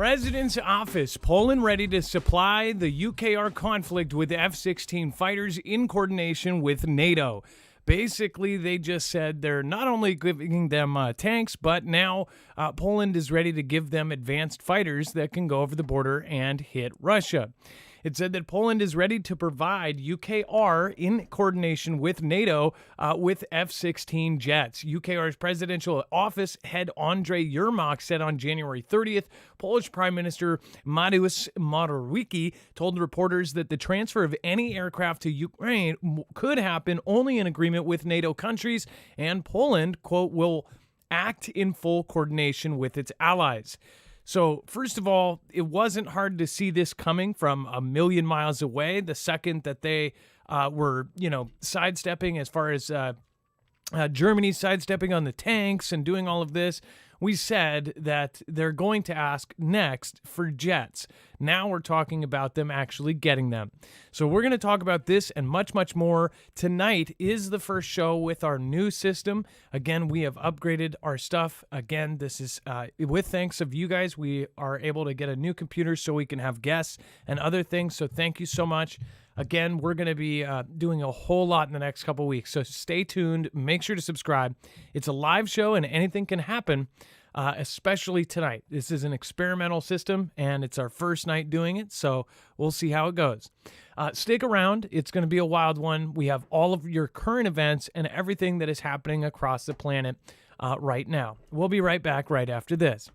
President's office, Poland ready to supply the UKR conflict with F-16 fighters in coordination with NATO. Basically, they just said they're not only giving them tanks, but now Poland is ready to give them advanced fighters that can go over the border and hit Russia. It said that Poland is ready to provide UKR in coordination with NATO with F-16 jets. UKR's presidential office head Andrzej Yermak said on January 30th, Polish Prime Minister Mateusz Morawiecki told reporters that the transfer of any aircraft to Ukraine could happen only in agreement with NATO countries, and Poland, quote, will act in full coordination with its allies. So, first of all, it wasn't hard to see this coming from a million miles away. The second that they were, sidestepping as far as Germany sidestepping on the tanks and doing all of this, we said that they're going to ask next for jets. Now we're talking about them actually getting them. So we're going to talk about this and much, much more. Tonight is the first show with our new system. Again, we have upgraded our stuff. Again, this is with thanks of you guys. We are able to get a new computer so we can have guests and other things. So thank you so much. Again, we're going to be doing a whole lot in the next couple weeks, so stay tuned. Make sure to subscribe. It's a live show, and anything can happen, especially tonight. This is an experimental system, and it's our first night doing it, so we'll see how it goes. Stick around. It's going to be a wild one. We have all of your current events and everything that is happening across the planet right now. We'll be right back right after this.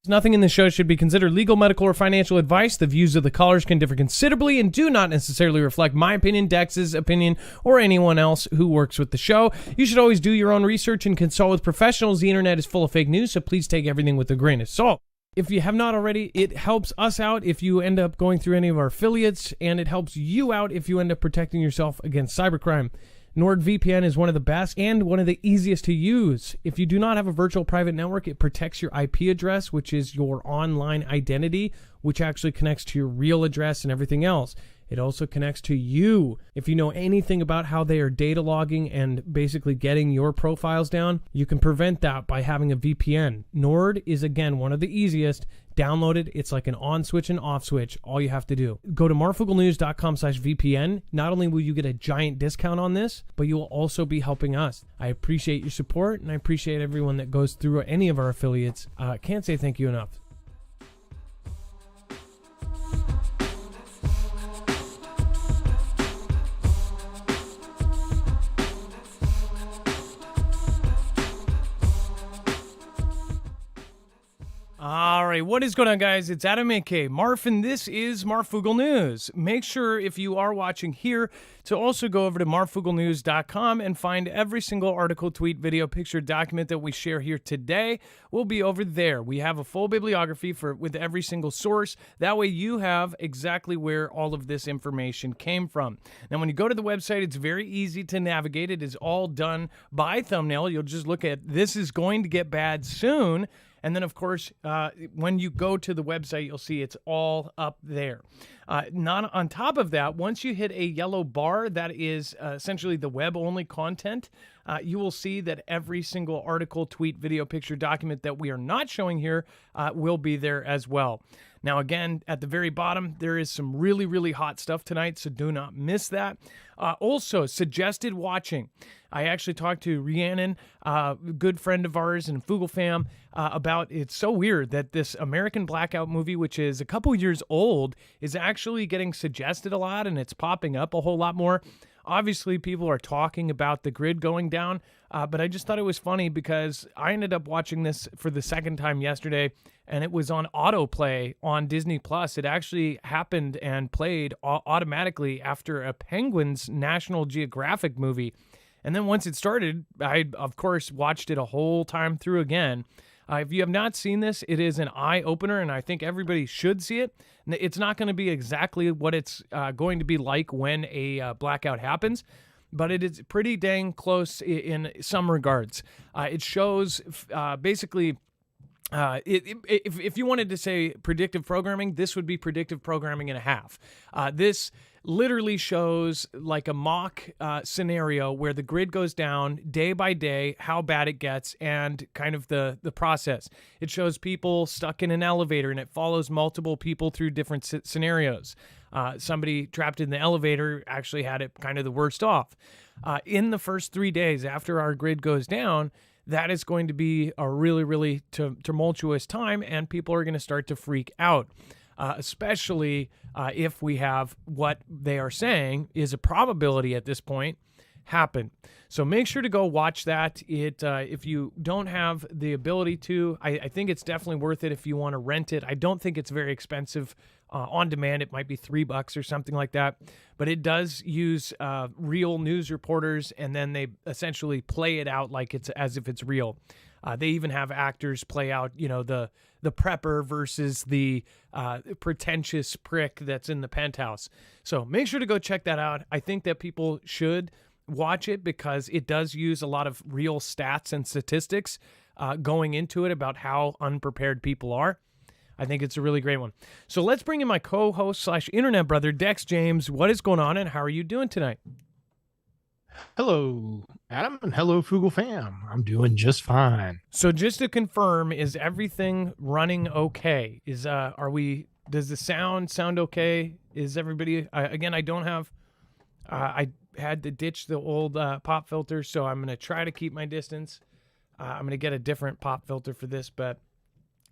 Nothing in this show should be considered legal, medical, or financial advice. The views of the callers can differ considerably and do not necessarily reflect my opinion, Dex's opinion, or anyone else who works with the show. You should always do your own research and consult with professionals. The internet is full of fake news, so please take everything with a grain of salt. If you have not already, it helps us out if you end up going through any of our affiliates, and it helps you out if you end up protecting yourself against cybercrime. NordVPN is one of the best and one of the easiest to use. If you do not have a virtual private network, it protects your IP address, which is your online identity, which actually connects to your real address and everything else. It also connects to you. If you know anything about how they are data logging and basically getting your profiles down, you can prevent that by having a VPN. Nord is, again, one of the easiest. Download it. It's like an on switch and off switch. All you have to do. Go to marfooglenews.com/VPN. Not only will you get a giant discount on this, but you will also be helping us. I appreciate your support, and I appreciate everyone that goes through any of our affiliates. Can't say thank you enough. All right, what is going on, guys? It's Adam A.K. Marf, and this is Marfoogle News. Make sure, if you are watching here, to also go over to marfooglenews.com and find every single article, tweet, video, picture, document that we share here today will be over there. We have a full bibliography with every single source. That way you have exactly where all of this information came from. Now, when you go to the website, it's very easy to navigate. It is all done by thumbnail. You'll just look at "This is going to get bad soon." And then, of course, when you go to the website, you'll see it's all up there. Not on top of that, once you hit a yellow bar, that is essentially the web-only content, you will see that every single article, tweet, video, picture, document that we are not showing here will be there as well. Now, again, at the very bottom, there is some really, really hot stuff tonight, so do not miss that. Also, suggested watching. I actually talked to Rhiannon, a good friend of ours and Foogle fam, about it's so weird that this American Blackout movie, which is a couple years old, is actually getting suggested a lot, and it's popping up a whole lot more. Obviously, people are talking about the grid going down, but I just thought it was funny because I ended up watching this for the second time yesterday, and it was on autoplay on Disney+. It actually happened and played automatically after a Penguins National Geographic movie. And then once it started, I, of course, watched it a whole time through again. If you have not seen this, it is an eye-opener, and I think everybody should see it. It's not going to be exactly what it's going to be like when a blackout happens, but it is pretty dang close in some regards. It shows basically If you wanted to say predictive programming, this would be predictive programming and a half. This literally shows like a mock scenario where the grid goes down day by day, how bad it gets, and kind of the process. It shows people stuck in an elevator, and it follows multiple people through different scenarios. Somebody trapped in the elevator actually had it kind of the worst off. In the first 3 days after our grid goes down, that is going to be a really, really tumultuous time, and people are going to start to freak out, especially if we have what they are saying is a probability at this point happen. So make sure to go watch that. If you don't have the ability to, I think it's definitely worth it if you want to rent it. I don't think it's very expensive on demand. It might be $3 or something like that, but it does use real news reporters, and then they essentially play it out like it's as if it's real. They even have actors play out, the prepper versus the pretentious prick that's in the penthouse. So make sure to go check that out. I think that people should watch it because it does use a lot of real stats and statistics going into it about how unprepared people are. I think it's a really great one. So let's bring in my co-host / internet brother, Dex James. What is going on, and how are you doing tonight? Hello, Adam, and hello, Fugle fam. I'm doing just fine. So just to confirm, is everything running okay? Does the sound okay? Is everybody, again, I don't have, I had to ditch the old pop filter, so I'm going to try to keep my distance. I'm going to get a different pop filter for this, but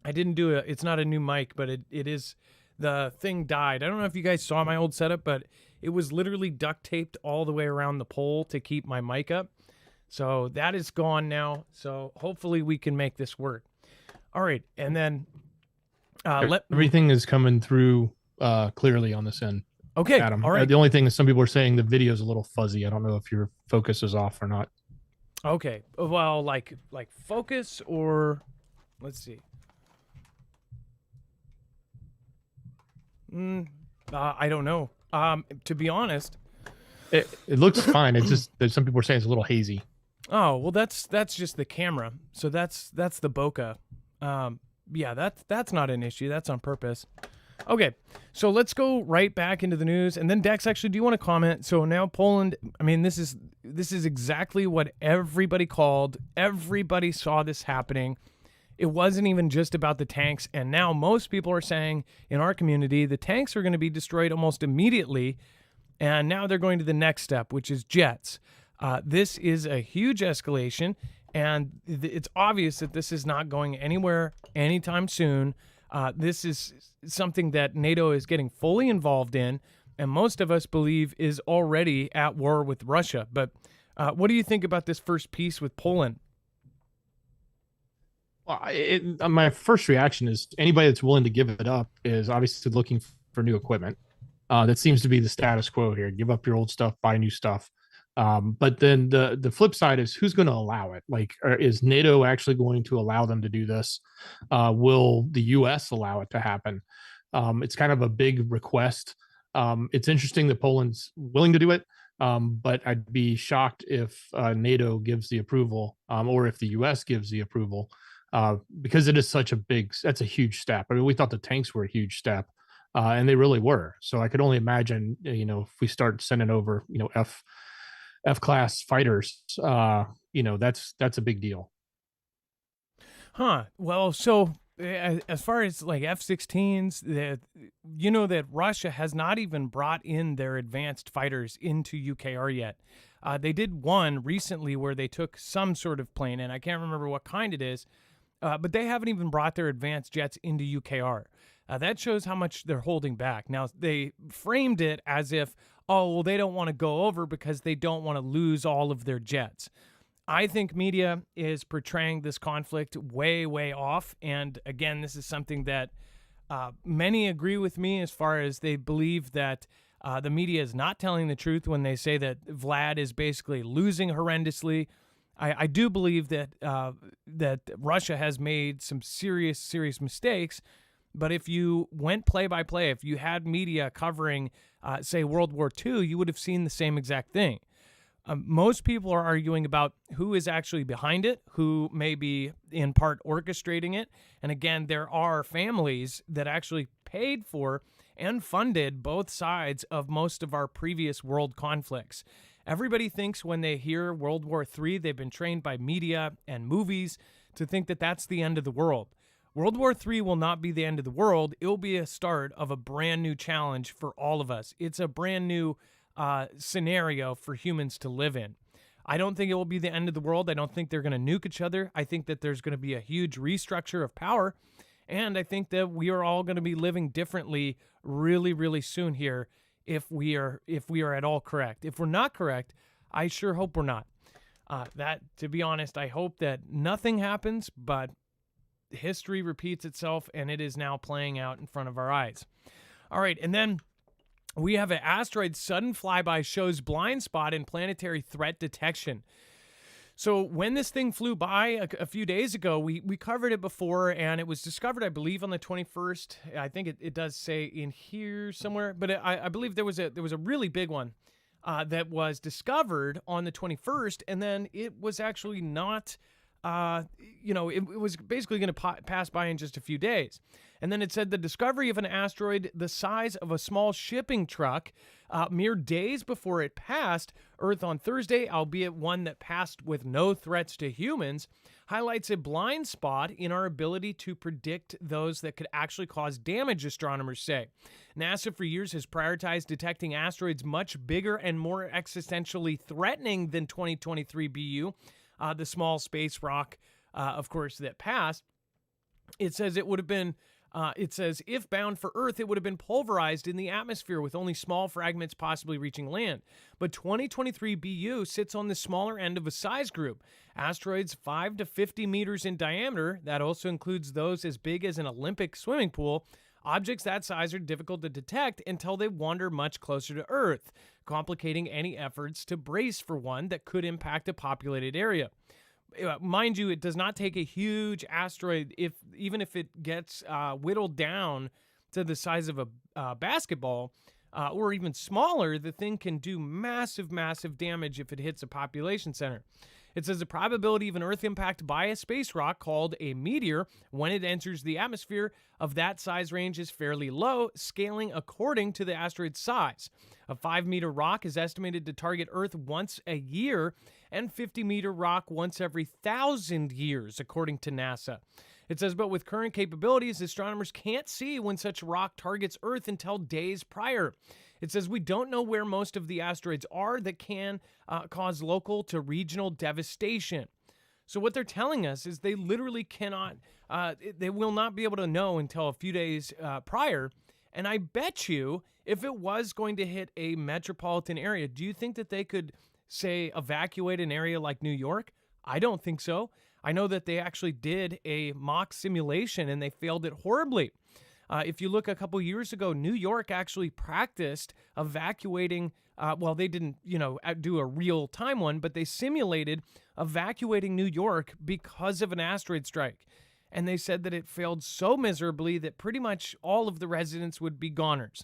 I didn't do it. It's not a new mic, but it is, the thing died. I don't know if you guys saw my old setup, but it was literally duct taped all the way around the pole to keep my mic up. So that is gone now. So hopefully we can make this work. All right. And then everything is coming through clearly on this end. Okay. Adam. All right. The only thing is some people are saying the video is a little fuzzy. I don't know if your focus is off or not. Okay. Well, like focus, or let's see. I don't know. To be honest, it looks fine. It's just that some people are saying it's a little hazy. Oh, well, that's just the camera. So that's the bokeh. Yeah, that's not an issue. That's on purpose. Okay, so let's go right back into the news. And then Dex, actually, do you want to comment? So now Poland, I mean, this is exactly what everybody called. Everybody saw this happening. It wasn't even just about the tanks. And now most people are saying in our community, the tanks are going to be destroyed almost immediately. And now they're going to the next step, which is jets. This is a huge escalation, and it's obvious that this is not going anywhere anytime soon. This is something that NATO is getting fully involved in, and most of us believe is already at war with Russia. But what do you think about this first piece with Poland? Well, my first reaction is anybody that's willing to give it up is obviously looking for new equipment. That seems to be the status quo here. Give up your old stuff, buy new stuff. But then the flip side is who's going to allow it? Like, is NATO actually going to allow them to do this? Will the U.S. allow it to happen? It's kind of a big request. It's interesting that Poland's willing to do it, but I'd be shocked if NATO gives the approval, or if the U.S. gives the approval, because it is that's a huge step. I mean, we thought the tanks were a huge step, and they really were. So I could only imagine, if we start sending over, F-class fighters, that's a big deal. Huh. Well, so as far as like F-16s, that Russia has not even brought in their advanced fighters into UKR yet. They did one recently where they took some sort of plane, and I can't remember what kind it is, but they haven't even brought their advanced jets into UKR. That shows how much they're holding back. Now, they framed it as if, oh, well, they don't want to go over because they don't want to lose all of their jets. I think media is portraying this conflict way, way off. And again, this is something that many agree with me as far as they believe that the media is not telling the truth when they say that Vlad is basically losing horrendously. I do believe that that Russia has made some serious, serious mistakes. But if you went play by play, if you had media covering, say, World War II, you would have seen the same exact thing. Most people are arguing about who is actually behind it, who may be in part orchestrating it. And again, there are families that actually paid for and funded both sides of most of our previous world conflicts. Everybody thinks when they hear World War III, they've been trained by media and movies to think that that's the end of the world. World War III will not be the end of the world. It will be a start of a brand new challenge for all of us. It's a brand new scenario for humans to live in. I don't think it will be the end of the world. I don't think they're going to nuke each other. I think that there's going to be a huge restructure of power. And I think that we are all going to be living differently really, really soon here if we are at all correct. If we're not correct, I sure hope we're not. To be honest, I hope that nothing happens, but history repeats itself, and it is now playing out in front of our eyes. All right, and then we have an asteroid sudden flyby shows blind spot in planetary threat detection. So when this thing flew by a few days ago, we covered it before, and it was discovered, I believe, on the 21st. I think it does say in here somewhere, but I believe there was a really big one that was discovered on the 21st, and then it was actually not. It was basically going to pass by in just a few days. And then it said the discovery of an asteroid the size of a small shipping truck mere days before it passed Earth on Thursday, albeit one that passed with no threats to humans, highlights a blind spot in our ability to predict those that could actually cause damage, astronomers say. NASA for years has prioritized detecting asteroids much bigger and more existentially threatening than 2023 BU. The small space rock, of course, that passed. It says if bound for Earth, it would have been pulverized in the atmosphere with only small fragments possibly reaching land. But 2023 BU sits on the smaller end of a size group. Asteroids 5 to 50 meters in diameter, that also includes those as big as an Olympic swimming pool. Objects that size are difficult to detect until they wander much closer to Earth, complicating any efforts to brace for one that could impact a populated area. Mind you, it does not take a huge asteroid, even if it gets whittled down to the size of a basketball, or even smaller, the thing can do massive, massive damage if it hits a population center. It says the probability of an Earth impact by a space rock called a meteor when it enters the atmosphere of that size range is fairly low, scaling according to the asteroid's size. A 5-meter rock is estimated to target Earth once a year, and 50-meter rock once every 1,000 years, according to NASA. It says, but with current capabilities, astronomers can't see when such rock targets Earth until days prior. It says we don't know where most of the asteroids are that can cause local to regional devastation. So what they're telling us is they literally cannot, they will not be able to know until a few days prior. And I bet you if it was going to hit a metropolitan area, do you think that they could, say, evacuate an area like New York? I don't think so. I know that they actually did a mock simulation and they failed it horribly. If you look a couple years ago, New York actually practiced evacuating. They didn't, do a real time one, but they simulated evacuating New York because of an asteroid strike. And they said that it failed so miserably that pretty much all of the residents would be goners.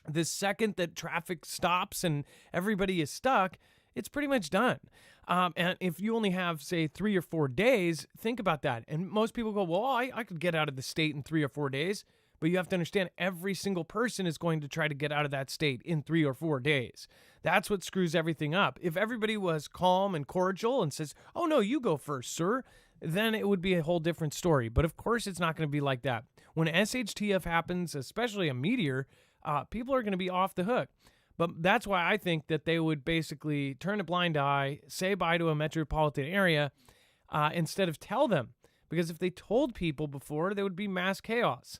The second that traffic stops and everybody is stuck, it's pretty much done. And if you only have, say, 3 or 4 days, think about that. And most people go, well, I could get out of the state in 3 or 4 days. But you have to understand every single person is going to try to get out of that state in 3 or 4 days. That's what screws everything up. If everybody was calm and cordial and says, oh, no, you go first, sir, then it would be a whole different story. But of course, it's not going to be like that. When SHTF happens, especially a meteor, people are going to be off the hook. But that's why I think that they would basically turn a blind eye, say bye to a metropolitan area, instead of tell them. Because if they told people before, there would be mass chaos.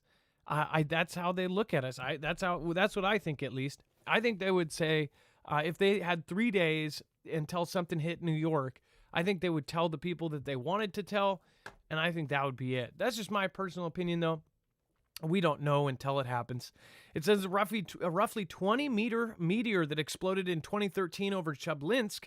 That's how they look at us. That's what I think, at least. I think they would say, if they had 3 days until something hit New York, I think they would tell the people that they wanted to tell, and I think that would be it. That's just my personal opinion, though. We don't know until it happens. It says a roughly 20-meter meteor that exploded in 2013 over Chelyabinsk,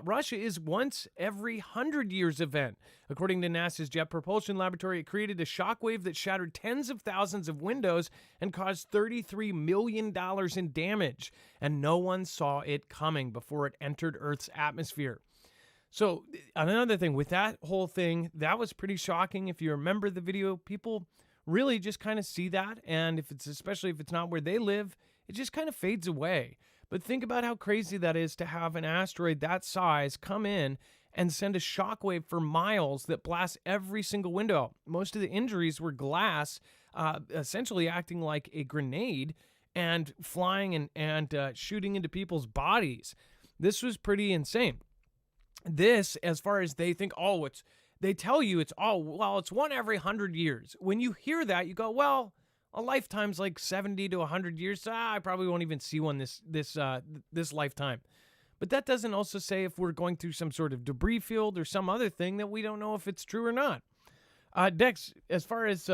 Russia, is once every 100 years event. According to NASA's Jet Propulsion Laboratory, it created a shockwave that shattered tens of thousands of windows and caused $33 million in damage. And no one saw it coming before it entered Earth's atmosphere. So another thing with that whole thing, that was pretty shocking. If you remember the video, people really just kind of see that, and especially if it's not where they live, it just kind of fades away. But think about how crazy that is to have an asteroid that size come in and send a shockwave for miles that blasts every single window out. Most of the injuries were glass, essentially acting like a grenade and flying and shooting into people's bodies. This was pretty insane. This, as far as they think, they tell you it's one every 100 years. When you hear that, you go, well, a lifetime's like 70 to 100 years. So I probably won't even see one this lifetime. But that doesn't also say if we're going through some sort of debris field or some other thing that we don't know if it's true or not. Dex, as far as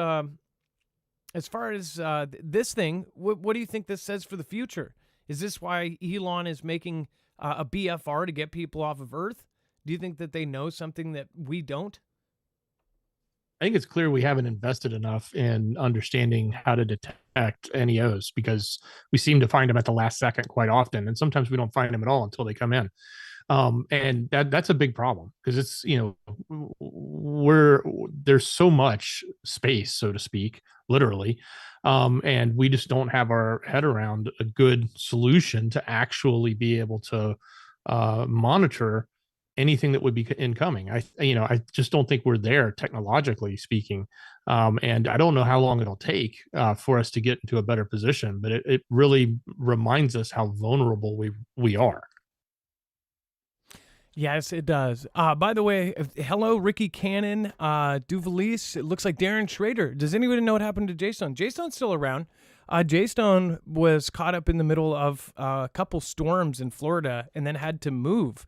this thing, what do you think this says for the future? Is this why Elon is making a BFR to get people off of Earth? Do you think that they know something that we don't? I think it's clear we haven't invested enough in understanding how to detect NEOs, because we seem to find them at the last second quite often, and sometimes we don't find them at all until they come in. And that's a big problem, because it's, there's so much space, so to speak, literally, and we just don't have our head around a good solution to actually be able to monitor anything that would be incoming. I just don't think we're there technologically speaking, and I don't know how long it'll take for us to get into a better position. But it really reminds us how vulnerable we are. Yes, it does. By the way, hello, Ricky Cannon, Duvalis. It looks like Darren Schrader. Does anybody know what happened to J-Stone? J-Stone's still around. J-Stone was caught up in the middle of a couple storms in Florida and then had to move.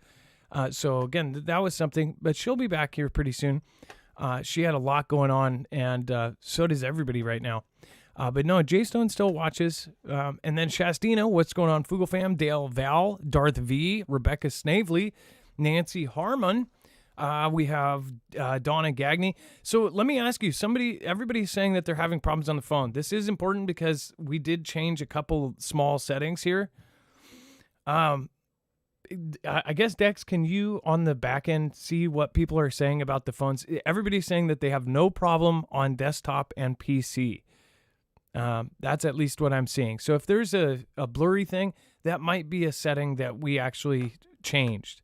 So again, that was something, but she'll be back here pretty soon. She had a lot going on, and so does everybody right now. But no, J-Stone still watches. And then Shastina, what's going on, Foogle fam? Dale Val, Darth V, Rebecca Snavely, Nancy Harmon. We have Donna Gagney. So let me ask you, everybody's saying that they're having problems on the phone. This is important because we did change a couple small settings here. I guess, Dex, can you on the back end see what people are saying about the phones? Everybody's saying that they have no problem on desktop and PC. That's at least what I'm seeing. So if there's a blurry thing, that might be a setting that we actually changed.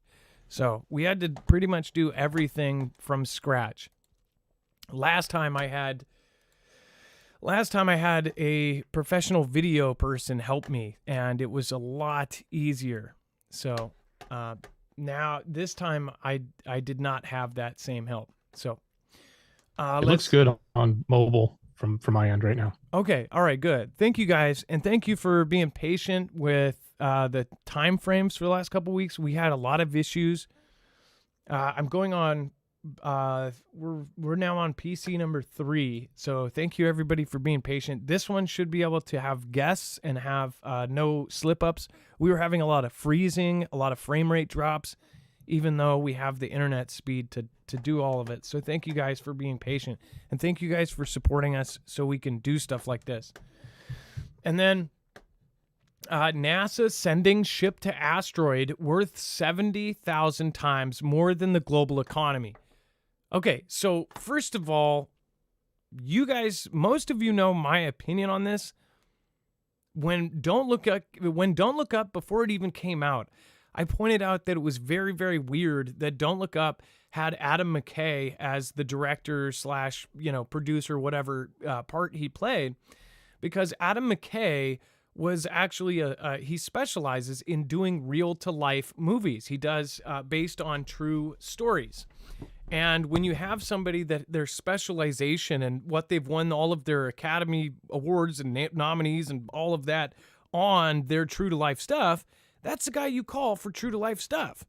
So we had to pretty much do everything from scratch. Last time I had a professional video person help me, and it was a lot easier. So now this time I did not have that same help. So it looks good on mobile from my end right now. Okay. All right, good. Thank you guys. And thank you for being patient with the time frames for the last couple of weeks. We had a lot of issues. I'm going on we're now on PC number 3. So thank you everybody for being patient. This one should be able to have guests and have no slip ups. We were having a lot of freezing, a lot of frame rate drops, even though we have the internet speed to do all of it. So thank you guys for being patient, and thank you guys for supporting us so we can do stuff like this. And then NASA sending ship to asteroid worth 70,000 times more than the global economy. Okay, so first of all, you guys, most of you know my opinion on this. When Don't Look Up, before it even came out, I pointed out that it was very, very weird that Don't Look Up had Adam McKay as the director / producer, whatever part he played, because Adam McKay was actually he specializes in doing real to life movies. He does based on true stories. And when you have somebody that their specialization and what they've won all of their Academy Awards and nominees and all of that on their true to life stuff, that's the guy you call for true to life stuff.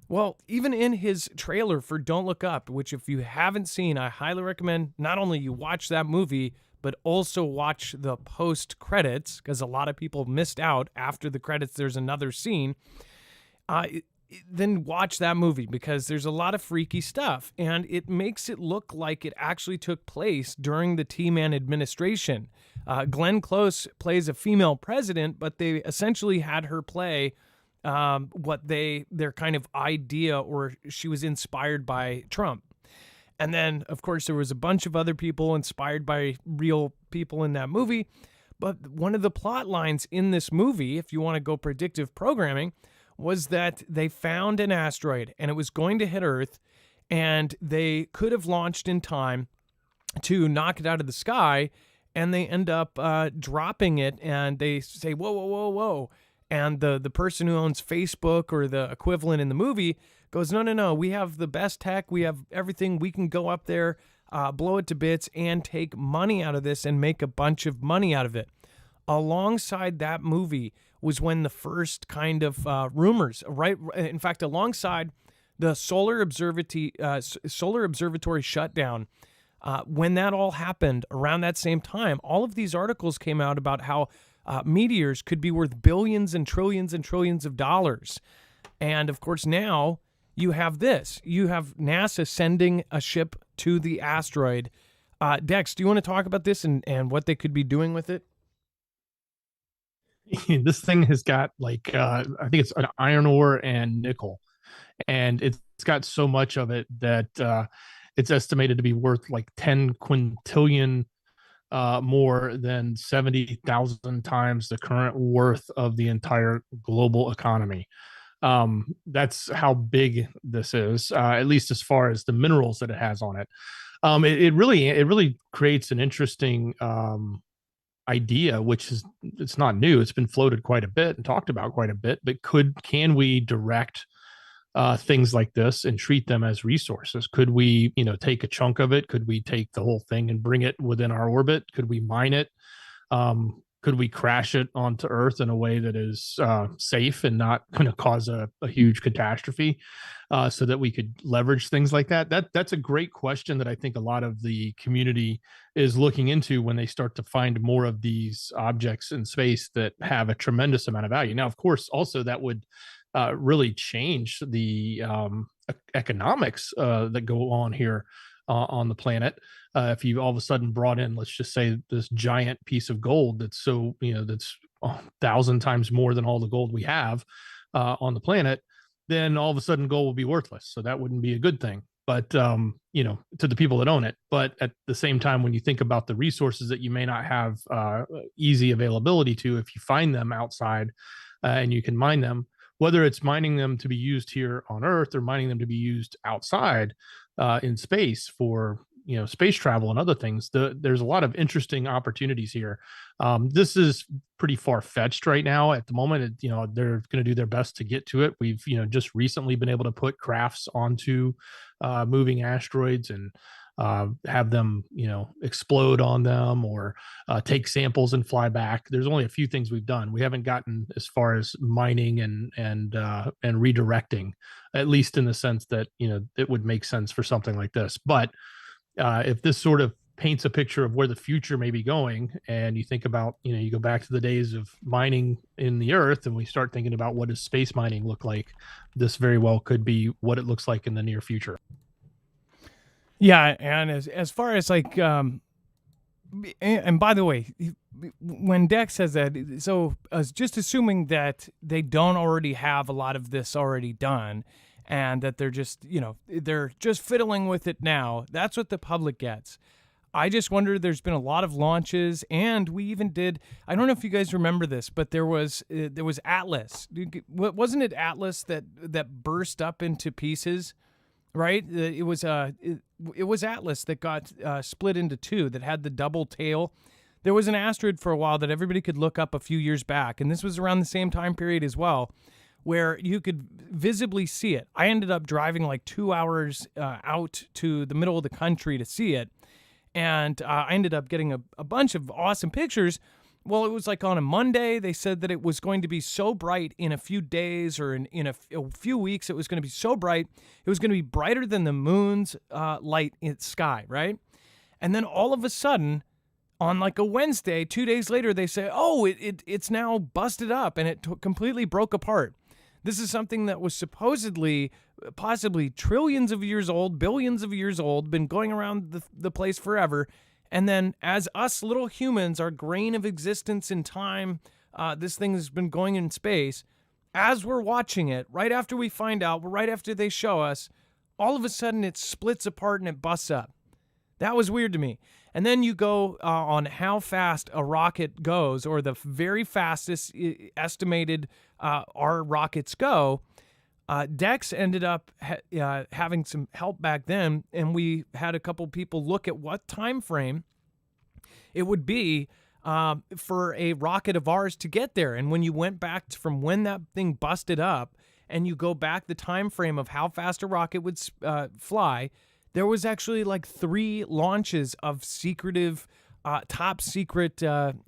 Well, even in his trailer for Don't Look Up, which if you haven't seen, I highly recommend not only you watch that movie, but also watch the post credits, because a lot of people missed out after the credits. There's another scene. Then watch that movie, because there's a lot of freaky stuff, and it makes it look like it actually took place during the T-Man administration. Glenn Close plays a female president, but they essentially had her play their kind of idea, or she was inspired by Trump. And then, of course, there was a bunch of other people inspired by real people in that movie. But one of the plot lines in this movie, if you want to go predictive programming, was that they found an asteroid and it was going to hit Earth, and they could have launched in time to knock it out of the sky, and they end up dropping it, and they say, whoa, whoa, whoa, whoa. And the person who owns Facebook, or the equivalent in the movie, goes, no, we have the best tech, we have everything, we can go up there, blow it to bits, and take money out of this and make a bunch of money out of it. Alongside that movie was when the first kind of rumors, right? In fact, alongside the Solar Observatory shutdown, when that all happened around that same time, all of these articles came out about how meteors could be worth billions and trillions of dollars. And of course, now you have this. You have NASA sending a ship to the asteroid. Dex, do you want to talk about this and what they could be doing with it? This thing has got like I think it's an iron ore and nickel, and it's got so much of it that it's estimated to be worth like 10 quintillion more than 70,000 times the current worth of the entire global economy. That's how big this is, at least as far as the minerals that it has on it. It really creates an interesting idea, which is, it's not new. It's been floated quite a bit and talked about quite a bit, but can we direct things like this and treat them as resources? Could we, take a chunk of it? Could we take the whole thing and bring it within our orbit? Could we mine it? Could we crash it onto Earth in a way that is safe and not going to cause a huge catastrophe, so that we could leverage things like that? That's a great question that I think a lot of the community is looking into when they start to find more of these objects in space that have a tremendous amount of value. Now, of course, also that would really change the economics that go on here on the planet. If you all of a sudden brought in, let's just say, this giant piece of gold that's that's 1,000 times more than all the gold we have on the planet, then all of a sudden gold will be worthless. So that wouldn't be a good thing. But to the people that own it. But at the same time, when you think about the resources that you may not have easy availability to, if you find them outside and you can mine them, whether it's mining them to be used here on Earth or mining them to be used outside in space for space travel and other things, there's a lot of interesting opportunities here. This is pretty far-fetched right now. At the moment, they're going to do their best to get to it. We've just recently been able to put crafts onto moving asteroids and have them explode on them, or take samples and fly back. There's only a few things we've done. We haven't gotten as far as mining and redirecting, at least in the sense that it would make sense for something like this. But if this sort of paints a picture of where the future may be going, and you think about, you go back to the days of mining in the Earth, and we start thinking about what does space mining look like, this very well could be what it looks like in the near future. Yeah, and as far as like, and by the way, when Dex says that, so I was just assuming that they don't already have a lot of this already done, and that they're just, they're just fiddling with it now. That's what the public gets. I just wonder, there's been a lot of launches, and we even did, I don't know if you guys remember this, but there was Atlas. Wasn't it Atlas that burst up into pieces? Right? It was Atlas that got split into two, that had the double tail. There was an asteroid for a while that everybody could look up a few years back, and this was around the same time period as well, where you could visibly see it. I ended up driving like 2 hours out to the middle of the country to see it, and I ended up getting a bunch of awesome pictures. Well, it was like on a Monday. They said that it was going to be so bright in a few days, or in a few weeks, it was going to be so bright. It was going to be brighter than the moon's light in the sky, right? And then all of a sudden, On like a Wednesday, 2 days later, they say, oh, it's now busted up and it completely broke apart. This is something that was supposedly, possibly trillions of years old, billions of years old, been going around the place forever. And then, as us little humans, our grain of existence in time, this thing has been going in space. As we're watching it, right after we find out, right after they show us, all of a sudden it splits apart and it busts up. That was weird to me. And then you go on how fast a rocket goes, or the very fastest estimated our rockets go. Dex ended up having some help back then, and we had a couple people look at what time frame it would be for a rocket of ours to get there. And when you went back from when that thing busted up, and you go back the time frame of how fast a rocket would fly, there was actually like 3 launches of secretive, top secret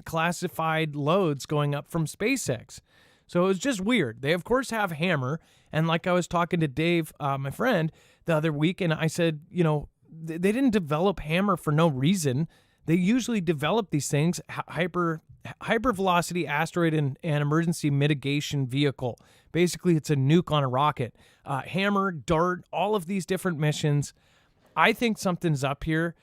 classified loads going up from SpaceX. So it was just weird. They, of course, have Hammer. And like I was talking to Dave, my friend, the other week, and I said, they didn't develop Hammer for no reason. They usually develop these things, hypervelocity asteroid and emergency mitigation vehicle. Basically, it's a nuke on a rocket. Hammer, Dart, all of these different missions. I think something's up here.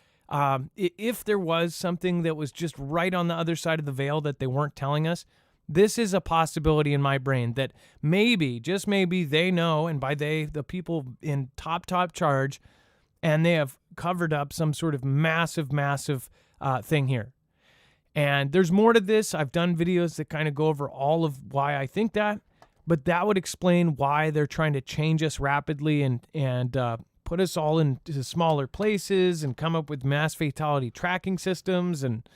If there was something that was just right on the other side of the veil that they weren't telling us, this is a possibility in my brain that maybe, just maybe, they know, and by they, the people in top charge, and they have covered up some sort of massive thing here. And there's more to this. I've done videos that kind of go over all of why I think that, but that would explain why they're trying to change us rapidly and put us all into smaller places and come up with mass fatality tracking systems and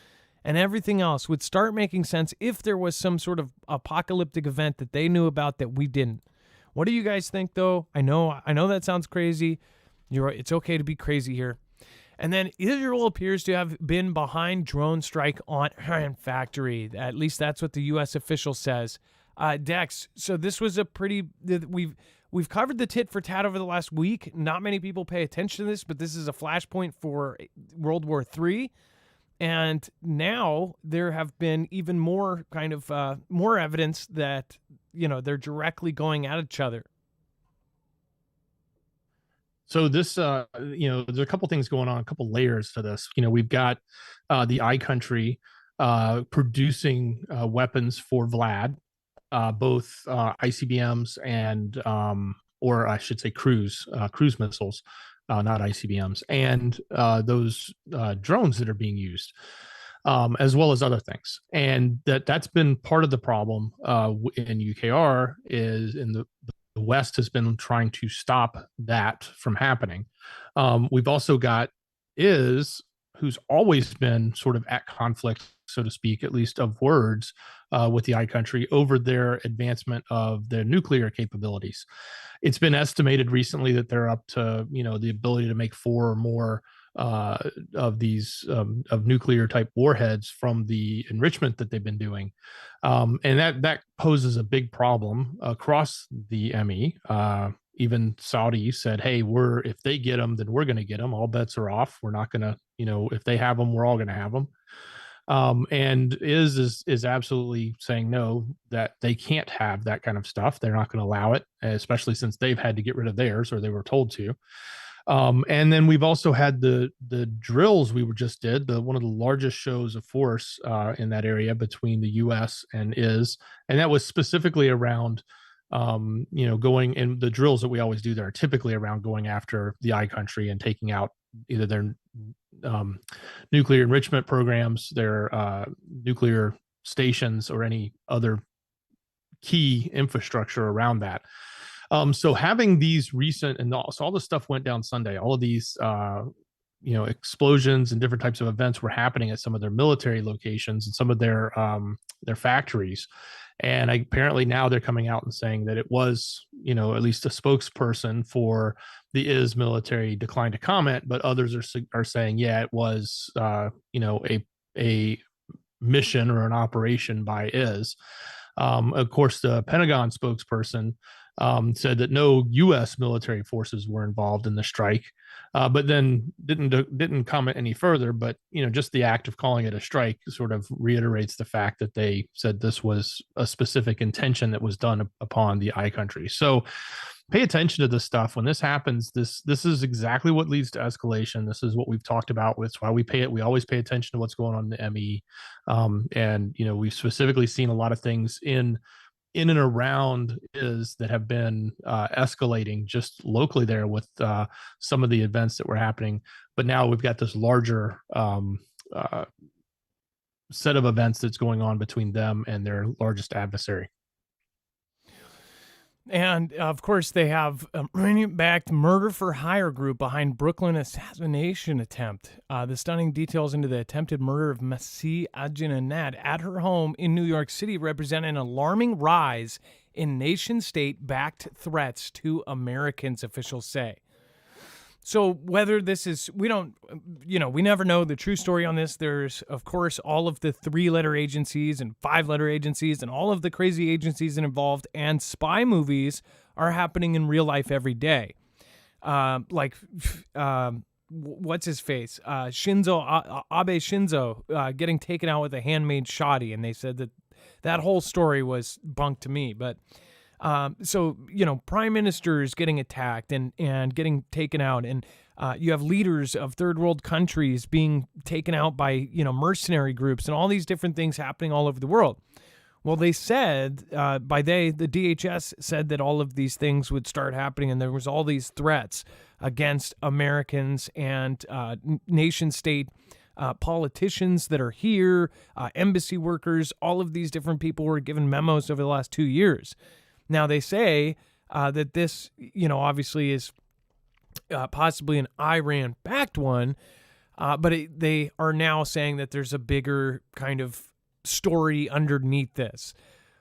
everything else would start making sense if there was some sort of apocalyptic event that they knew about that we didn't. What do you guys think, though? I know that sounds crazy. You're right. It's okay to be crazy here. And then Israel appears to have been behind drone strike on Iran factory. At least that's what the U.S. official says. Dex, so this was a pretty... We've covered the tit for tat over the last week. Not many people pay attention to this, but this is a flashpoint for World War III. And now there have been even more kind of more evidence that, they're directly going at each other. So this, there's a couple things going on, a couple layers to this. We've got the I country producing weapons for Vlad, both ICBMs and, or I should say, cruise missiles, not ICBMs, and those drones that are being used, as well as other things. And that's been part of the problem in UKR is in the West has been trying to stop that from happening. We've also got who's always been sort of at conflict, so to speak, at least of words, with the I country over their advancement of their nuclear capabilities. It's been estimated recently that they're up to, the ability to make 4 or more of these of nuclear type warheads from the enrichment that they've been doing. And that poses a big problem across the ME. Even Saudi said, hey, if they get them, then we're going to get them. All bets are off. We're not going to, if they have them, we're all going to have them. And is absolutely saying no, that they can't have that kind of stuff. They're not going to allow it, especially since they've had to get rid of theirs, or they were told to. And then we've also had the drills we just did, one of the largest shows of force in that area between the U.S. and that was specifically around going, and the drills that we always do there are typically around going after the I country and taking out either their nuclear enrichment programs, their nuclear stations, or any other key infrastructure around that. So having these recent, and so all this stuff went down Sunday, all of these explosions and different types of events were happening at some of their military locations and some of their factories. And apparently now they're coming out and saying that it was, at least a spokesperson for the military declined to comment, but others are saying, yeah, it was, a mission or an operation by Of course, the Pentagon spokesperson said that no U.S. military forces were involved in the strike, but then didn't comment any further. But just the act of calling it a strike sort of reiterates the fact that they said this was a specific intention that was done upon the I country. So pay attention to this stuff when this happens. This is exactly what leads to escalation. This is what we've talked about. It's why we always pay attention to what's going on in the ME. And we've specifically seen a lot of things in and around is that have been escalating just locally there with some of the events that were happening. But now we've got this larger set of events that's going on between them and their largest adversary. And of course, they have a Iranian-backed murder for hire group behind Brooklyn assassination attempt. The stunning details into the attempted murder of Masih Ajinanad at her home in New York City represent an alarming rise in nation-state-backed threats to Americans, officials say. So whether this is, we never know the true story on this. There's, of course, all of the 3-letter agencies and 5-letter agencies and all of the crazy agencies involved, and spy movies are happening in real life every day. What's his face? Abe Shinzo getting taken out with a handmade shoddy, and they said that whole story was bunk to me, but... So, prime ministers getting attacked and getting taken out, and you have leaders of third world countries being taken out by, mercenary groups and all these different things happening all over the world. Well, they said, the DHS said that all of these things would start happening, and there was all these threats against Americans and nation state politicians that are here, embassy workers. All of these different people were given memos over the last 2 years. Now, they say that this, obviously is possibly an Iran-backed one, but they are now saying that there's a bigger kind of story underneath this.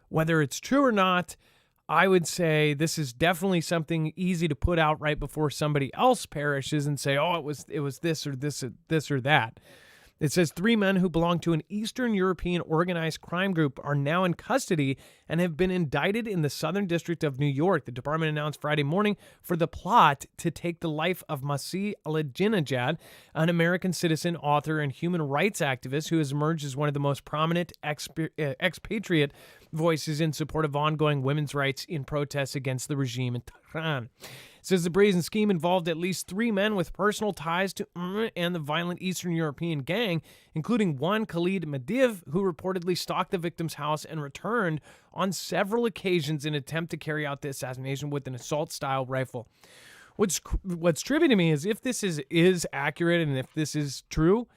Whether it's true or not, I would say this is definitely something easy to put out right before somebody else perishes and say, oh, it was this or this or that. It says 3 men who belong to an Eastern European organized crime group are now in custody and have been indicted in the Southern District of New York. The department announced Friday morning for the plot to take the life of Masih Ajinanad, an American citizen, author, and human rights activist who has emerged as one of the most prominent expatriate voices in support of ongoing women's rights in protests against the regime in Tehran. It says the brazen scheme involved at least 3 men with personal ties to and the violent Eastern European gang, including one Khalid Madiv, who reportedly stalked the victim's house and returned on several occasions in an attempt to carry out the assassination with an assault-style rifle. What's trippy to me is if this is accurate and if this is true,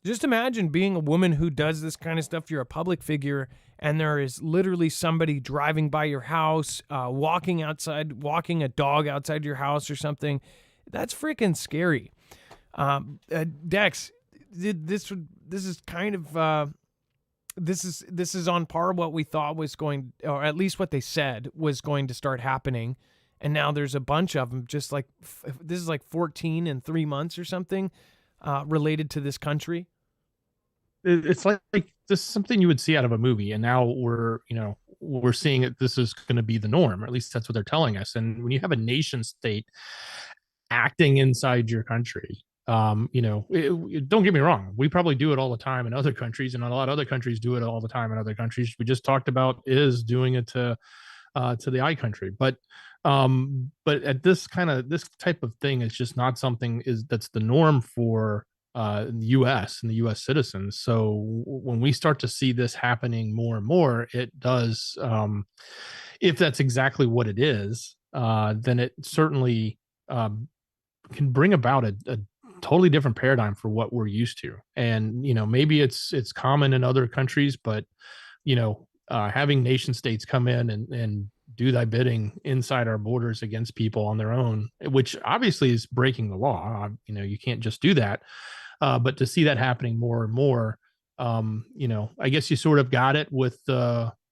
just imagine being a woman who does this kind of stuff. You're a public figure, and there is literally somebody driving by your house, walking a dog outside your house or something. That's freaking scary. Dex, this is kind of this is on par what we thought was going, or at least what they said was going to start happening, and now there's a bunch of them. Just like this is like 14 in 3 months or something related to this country. It's like this is something you would see out of a movie, and now we're seeing it. This is going to be the norm, or at least that's what they're telling us. And when you have a nation state acting inside your country, don't get me wrong, we probably do it all the time in other countries, and a lot of other countries do it all the time in other countries. We just talked about is doing it to the I country, but at this type of thing, it's just not something that's the norm for the U.S. and the U.S. citizens. So when we start to see this happening more and more, it does, if that's exactly what it is, then it certainly can bring about a totally different paradigm for what we're used to. And, maybe it's common in other countries, but, having nation states come in and do thy bidding inside our borders against people on their own, which obviously is breaking the law. You can't just do that. But to see that happening more and more, I guess you sort of got it with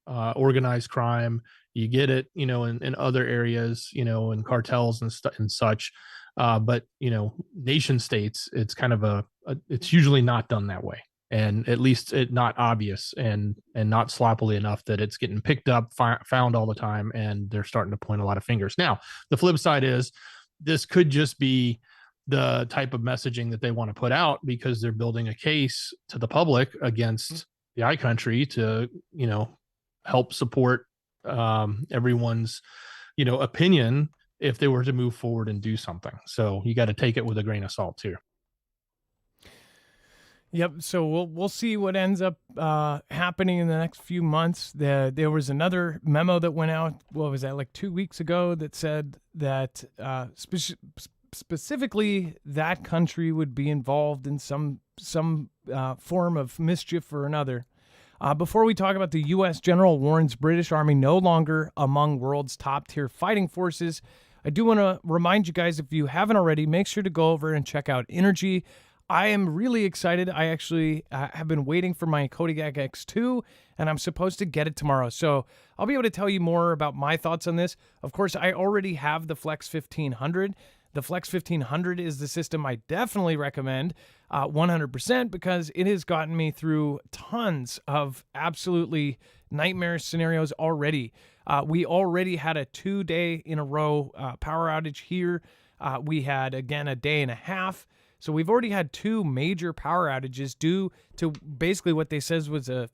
organized crime. You get it, in other areas, in cartels and such. But nation states, it's kind of it's usually not done that way. and at least it not obvious and not sloppily enough that it's getting picked up, found all the time, and they're starting to point a lot of fingers. Now, the flip side is this could just be the type of messaging that they want to put out because they're building a case to the public against the I country to, help support everyone's, opinion if they were to move forward and do something. So you got to take it with a grain of salt too. Yep. So we'll see what ends up happening in the next few months. There was another memo that went out. What was that, like 2 weeks ago, that said that specifically that country would be involved in some form of mischief or another. Before we talk about, the U.S. General warns British Army no longer among world's top tier fighting forces, I do want to remind you guys, if you haven't already, make sure to go over and check out Energy. I am really excited. I actually have been waiting for my Kodiak X2, and I'm supposed to get it tomorrow. So I'll be able to tell you more about my thoughts on this. Of course, I already have the Flex 1500. The Flex 1500 is the system I definitely recommend 100% because it has gotten me through tons of absolutely nightmare scenarios already. We already had a 2-day in a row power outage here. We had, again, a day and a half. So we've already had 2 major power outages due to basically what they says was a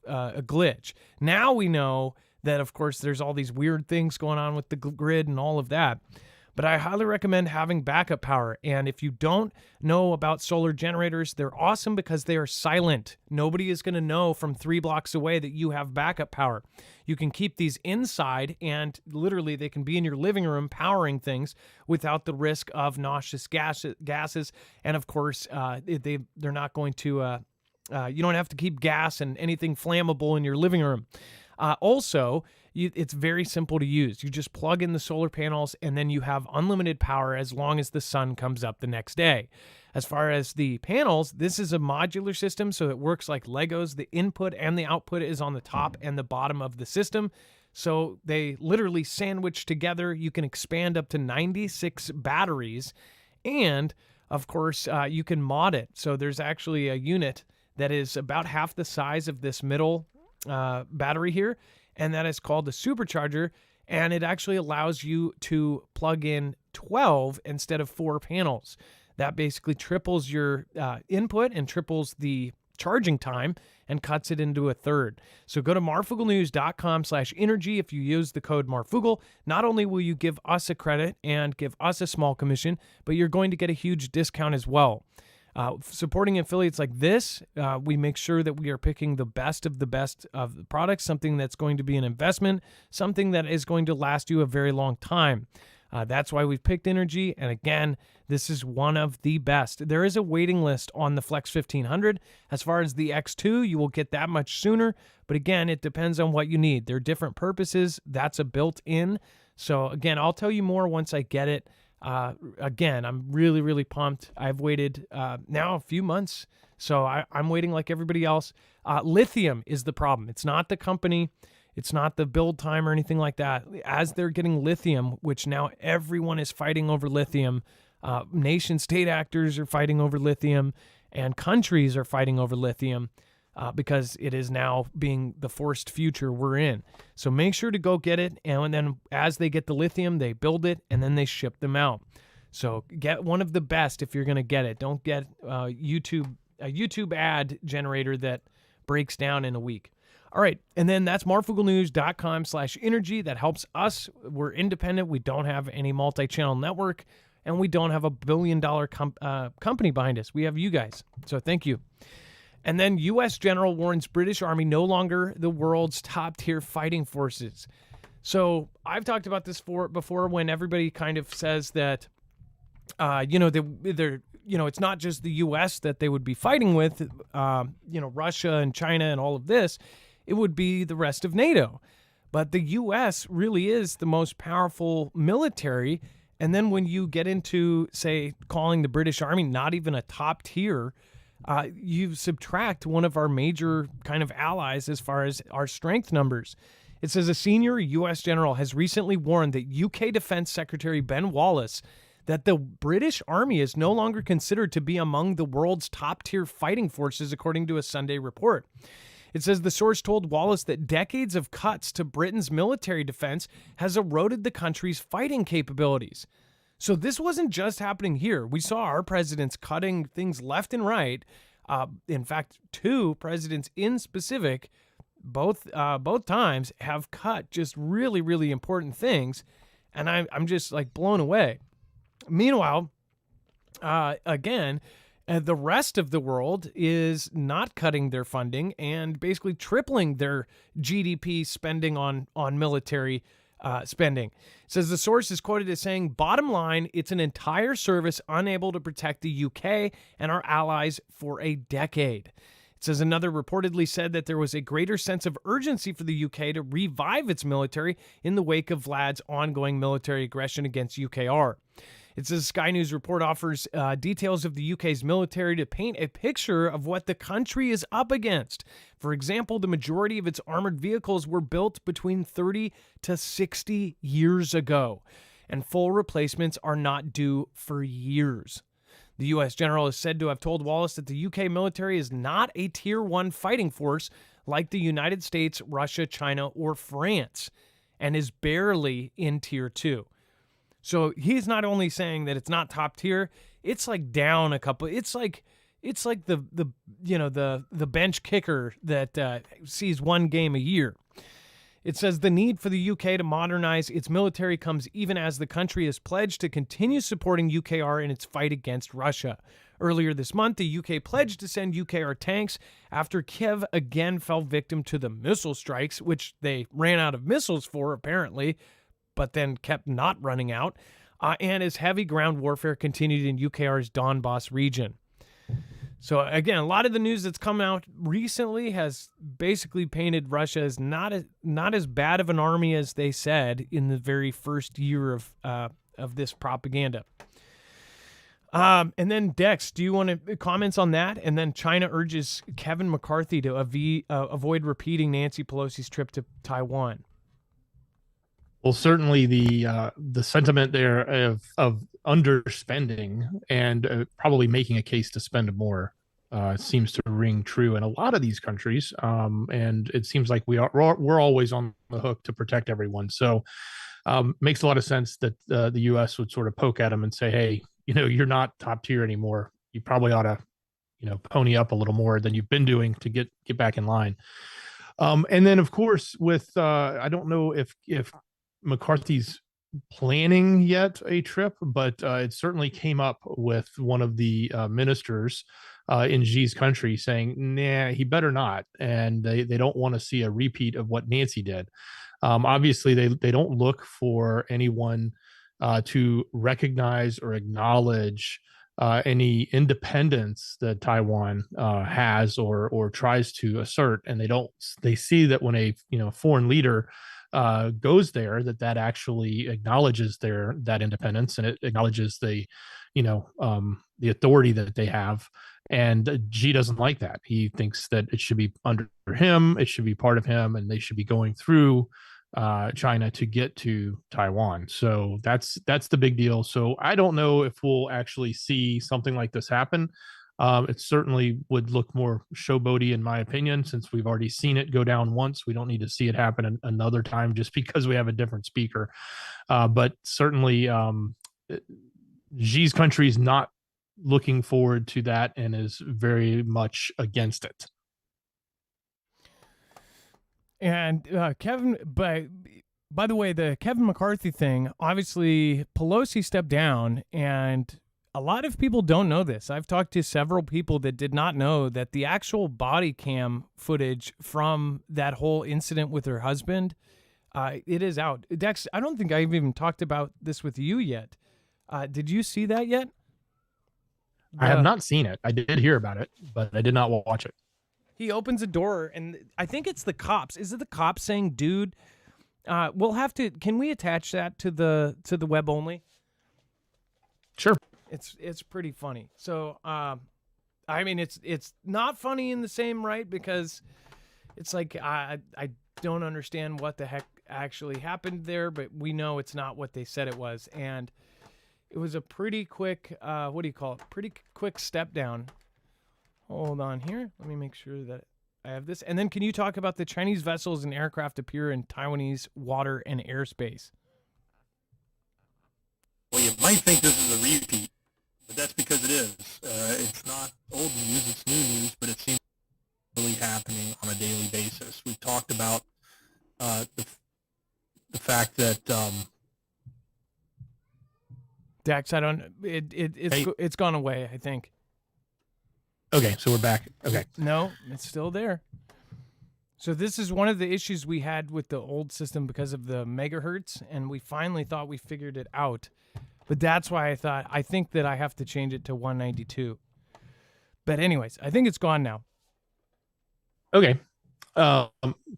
glitch. Now we know that, of course, there's all these weird things going on with the grid and all of that. But I highly recommend having backup power. And if you don't know about solar generators, they're awesome because they are silent. Nobody is going to know from 3 blocks away that you have backup power. You can keep these inside, and literally they can be in your living room powering things without the risk of noxious gases. And of course, they're not going to, you don't have to keep gas and anything flammable in your living room. Also, it's very simple to use. You just plug in the solar panels and then you have unlimited power as long as the sun comes up the next day. As far as the panels, this is a modular system, so it works like Legos. The input and the output is on the top and the bottom of the system. So they literally sandwich together. You can expand up to 96 batteries. And of course, you can mod it. So there's actually a unit that is about half the size of this middle battery here, and that is called the supercharger, and it actually allows you to plug in 12 instead of 4 panels. That basically triples your input and triples the charging time and cuts it into a third. So go to marfooglenews.com/energy. If you use the code Marfoogle, not only will you give us a credit and give us a small commission, but you're going to get a huge discount as well. Supporting affiliates like this, we make sure that we are picking the best of the products, something that's going to be an investment, something that is going to last you a very long time. That's why we've picked Energy. And again, this is one of the best. There is a waiting list on the Flex 1500. As far as the X2, you will get that much sooner. But again, it depends on what you need. There are different purposes. That's a built-in. So again, I'll tell you more once I get it. Again, I'm really, really pumped. I've waited now a few months, so I'm waiting like everybody else. Lithium is the problem. It's not the company. It's not the build time or anything like that. As they're getting lithium, which now everyone is fighting over lithium, nation-state actors are fighting over lithium, and countries are fighting over lithium. Because it is now being the forced future we're in. So make sure to go get it. And then as they get the lithium, they build it and then they ship them out. So get one of the best if you're going to get it. Don't get a YouTube ad generator that breaks down in a week. All right. And then that's marfooglenews.com/energy. That helps us. We're independent. We don't have any multi-channel network, and we don't have a billion-dollar company behind us. We have you guys. So thank you. And then U.S. General warns British Army no longer the world's top-tier fighting forces. So I've talked about this before when everybody kind of says that, it's not just the U.S. that they would be fighting with, Russia and China and all of this. It would be the rest of NATO. But the U.S. really is the most powerful military. And then when you get into, say, calling the British Army not even a top tier, you subtract one of our major kind of allies as far as our strength numbers. It says a senior U.S. general has recently warned that UK Defense Secretary Ben Wallace that the British Army is no longer considered to be among the world's top-tier fighting forces, according to a Sunday report. It says the source told Wallace that decades of cuts to Britain's military defense has eroded the country's fighting capabilities. So this wasn't just happening here. We saw our presidents cutting things left and right. In fact, 2 presidents in specific, both times, have cut just really, really important things. And I'm just like blown away. Meanwhile, again, the rest of the world is not cutting their funding and basically tripling their GDP spending on military spending. It says the source is quoted as saying, bottom line, it's an entire service unable to protect the UK and our allies for a decade. It says another reportedly said that there was a greater sense of urgency for the UK to revive its military in the wake of Vlad's ongoing military aggression against UKR. It says Sky News report offers details of the UK's military to paint a picture of what the country is up against. For example, the majority of its armored vehicles were built between 30 to 60 years ago, and full replacements are not due for years. The U.S. general is said to have told Wallace that the UK military is not a Tier 1 fighting force like the United States, Russia, China, or France, and is barely in Tier 2. So he's not only saying that it's not top tier, it's like down a couple. It's like the bench kicker that sees one game a year. It says the need for the UK to modernize its military comes even as the country has pledged to continue supporting UKR in its fight against Russia. Earlier this month, the UK pledged to send UKR tanks after Kiev again fell victim to the missile strikes, which they ran out of missiles for, apparently, but then kept not running out, and as heavy ground warfare continued in UKR's Donbass region. So again, a lot of the news that's come out recently has basically painted Russia as not as bad of an army as they said in the very first year of this propaganda. And then Dex, do you want to comments on that? And then China urges Kevin McCarthy to avoid repeating Nancy Pelosi's trip to Taiwan. Well, certainly the sentiment there of underspending and probably making a case to spend more seems to ring true in a lot of these countries, and it seems like we're always on the hook to protect everyone. So, makes a lot of sense that the U.S. would sort of poke at them and say, "Hey, you're not top tier anymore. You probably ought to, pony up a little more than you've been doing to get back in line." And then, of course, with I don't know if McCarthy's planning yet a trip, but it certainly came up with one of the ministers in Xi's country saying, nah, he better not. And they don't want to see a repeat of what Nancy did. Obviously, they don't look for anyone to recognize or acknowledge any independence that Taiwan has or tries to assert. And they see that when a foreign leader goes there, that actually acknowledges that independence, and it acknowledges the authority that they have. And Xi doesn't like that. He thinks that it should be under him, it should be part of him, and they should be going through China to get to Taiwan. So that's the big deal. So I don't know if we'll actually see something like this happen. It certainly would look more showboaty, in my opinion, since we've already seen it go down once. We don't need to see it happen another time just because we have a different speaker. But certainly, Xi's country is not looking forward to that and is very much against it. And Kevin, by the way, the Kevin McCarthy thing, obviously Pelosi stepped down, and a lot of people don't know this. I've talked to several people that did not know that the actual body cam footage from that whole incident with her husband, it is out. Dex, I don't think I've even talked about this with you yet. Did you see that yet? I have not seen it. I did hear about it, but I did not watch it. He opens a door, and I think it's the cops. Is it the cops saying, dude, we'll have to, can we attach that to the web only? Sure. It's pretty funny. So, I mean, it's not funny in the same right, because it's like, I don't understand what the heck actually happened there, but we know it's not what they said it was. And It was a pretty quick, what do you call it? Pretty quick step down. Hold on here. Let me make sure that I have this. And then can you talk about the Chinese vessels and aircraft appear in Taiwanese water and airspace? Well, you might think this is a repeat, but that's because it is. It's not old news, it's new news, but it seems really happening on a daily basis. We've talked about the fact that Dax, it's gone away, I think. Okay, so we're back. Okay. No, it's still there. So this is one of the issues we had with the old system because of the megahertz, and we finally thought we figured it out. But that's why I think that I have to change it to 192. But anyways, I think it's gone now. Okay.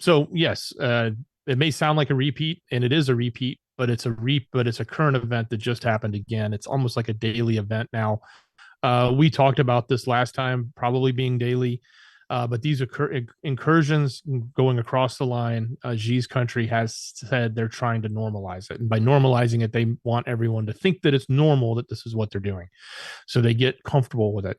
So yes, it may sound like a repeat, and it is a repeat, but it's a current event that just happened again. It's almost like a daily event now. We talked about this last time, probably being daily, but these incursions going across the line, Xi's country has said they're trying to normalize it. And by normalizing it, they want everyone to think that it's normal, that this is what they're doing. So they get comfortable with it.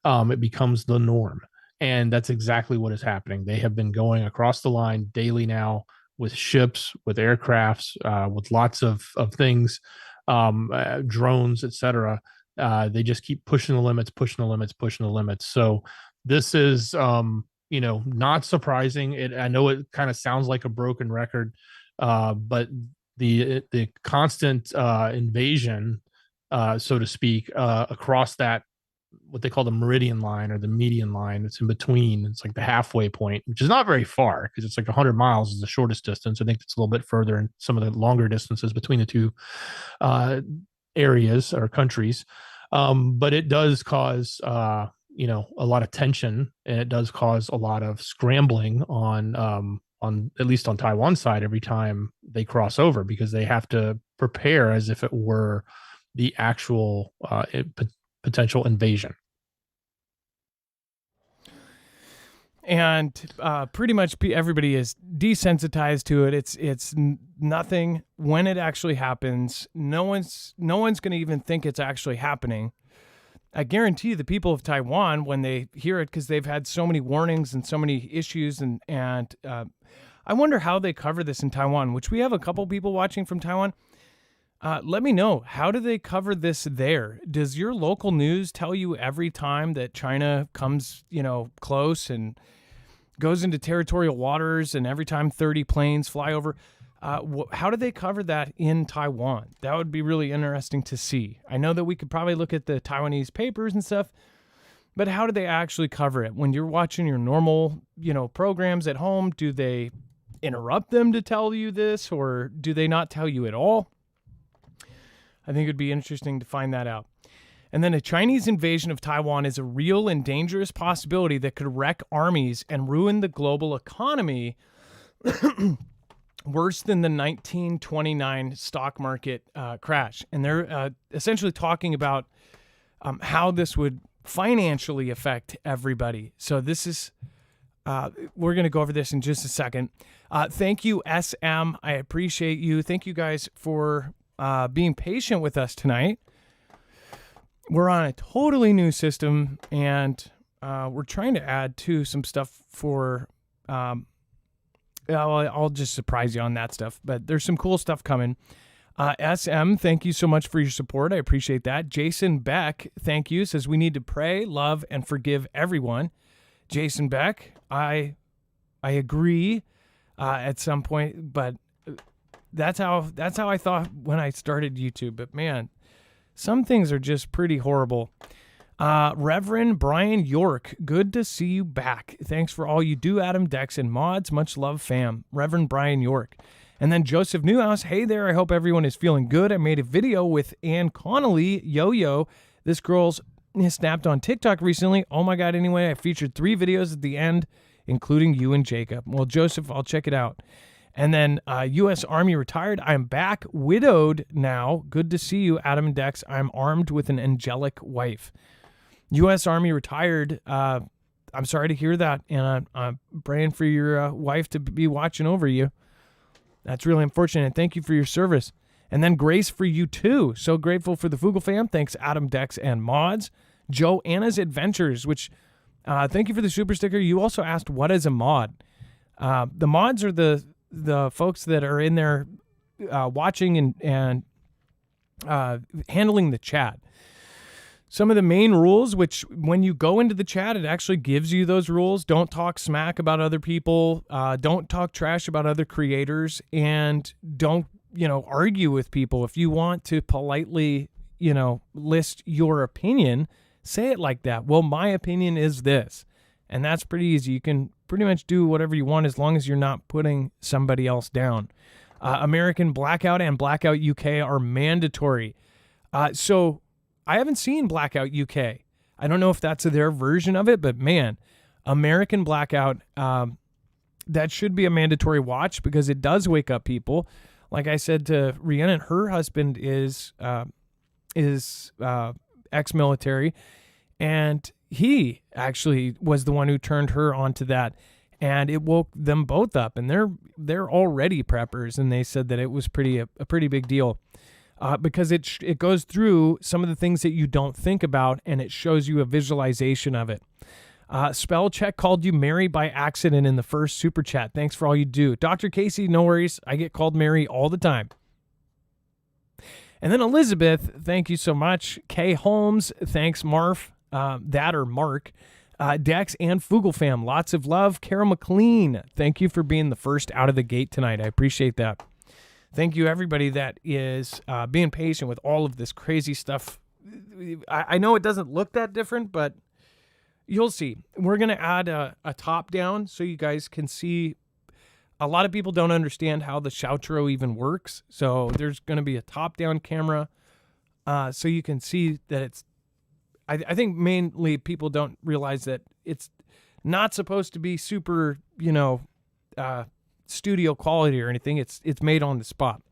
It becomes the norm. And that's exactly what is happening. They have been going across the line daily now with ships, with aircrafts, with lots of things, drones, etc. They just keep pushing the limits. So this is, not surprising. I know it kind of sounds like a broken record, but the constant invasion, so to speak, across that, what they call the meridian line or the median line, it's in between. It's like the halfway point, which is not very far because it's like 100 miles is the shortest distance. I think it's a little bit further in some of the longer distances between the two areas or countries. But it does cause, a lot of tension, and it does cause a lot of scrambling on at least on Taiwan's side every time they cross over, because they have to prepare as if it were the actual potential invasion. And pretty much everybody is desensitized to it. It's nothing. When it actually happens, no one's going to even think it's actually happening. I guarantee the people of Taiwan, when they hear it, because they've had so many warnings and so many issues, and I wonder how they cover this in Taiwan, which we have a couple people watching from Taiwan. Let me know, how do they cover this there? Does your local news tell you every time that China comes, close and goes into territorial waters, and every time 30 planes fly over? How do they cover that in Taiwan? That would be really interesting to see. I know that we could probably look at the Taiwanese papers and stuff, but how do they actually cover it? When you're watching your normal, programs at home, do they interrupt them to tell you this, or do they not tell you at all? I think it'd be interesting to find that out. And then a Chinese invasion of Taiwan is a real and dangerous possibility that could wreck armies and ruin the global economy worse than the 1929 stock market crash. And they're essentially talking about how this would financially affect everybody. So this is, we're going to go over this in just a second. Thank you, SM. I appreciate you. Thank you guys for being patient with us tonight. We're on a totally new system, and we're trying to add to some stuff for I'll just surprise you on that stuff, but there's some cool stuff coming. SM, thank you so much for your support. I appreciate that. Jason Beck, thank you, says we need to pray, love, and forgive everyone. Jason Beck, I agree at some point, but that's how I thought when I started YouTube. But man, some things are just pretty horrible. Reverend Brian York, good to see you back. Thanks for all you do, Adam, Dex, and mods. Much love, fam. Reverend Brian York. And then Joseph Newhouse, hey there, I hope everyone is feeling good. I made a video with Ann Connolly, Yo-Yo. This girl's snapped on TikTok recently. Oh my God, anyway, I featured 3 videos at the end, including you and Jacob. Well, Joseph, I'll check it out. And then U.S. Army retired. I'm back, widowed now. Good to see you, Adam and Dex. I'm armed with an angelic wife. U.S. Army retired. I'm sorry to hear that, and I'm praying for your wife to be watching over you. That's really unfortunate. Thank you for your service. And then grace for you too. So grateful for the Foogle fam. Thanks, Adam, Dex, and Mods. Joanna's Adventures, which thank you for the super sticker. You also asked, what is a mod? The mods are the folks that are in there watching and handling the chat. Some of the main rules, which when you go into the chat, it actually gives you those rules. Don't talk smack about other people. Don't talk trash about other creators, and don't, argue with people. If you want to politely, list your opinion, say it like that. Well, my opinion is this, and that's pretty easy. You can pretty much do whatever you want as long as you're not putting somebody else down. American Blackout and Blackout UK are mandatory. So I haven't seen Blackout UK. I don't know if that's their version of it, but man, American Blackout, that should be a mandatory watch because it does wake up people. Like I said to Rhiannon, her husband is ex-military, and he actually was the one who turned her onto that, and it woke them both up. And they're already preppers, and they said that it was a pretty big deal. Because it goes through some of the things that you don't think about, and it shows you a visualization of it. Spell Check called you Mary by accident in the first super chat. Thanks for all you do. Dr. Casey, no worries. I get called Mary all the time. And then Elizabeth, thank you so much. Kay Holmes, thanks Marf, Mark. Dex and Foogle fam, lots of love. Carol McLean, thank you for being the first out of the gate tonight. I appreciate that. Thank you, everybody that is being patient with all of this crazy stuff. I know it doesn't look that different, but you'll see. We're going to add a top down so you guys can see. A lot of people don't understand how the Shoutro even works. So there's going to be a top down camera so you can see that it's, I think mainly people don't realize that it's not supposed to be super, studio quality or anything. It's made on the spot.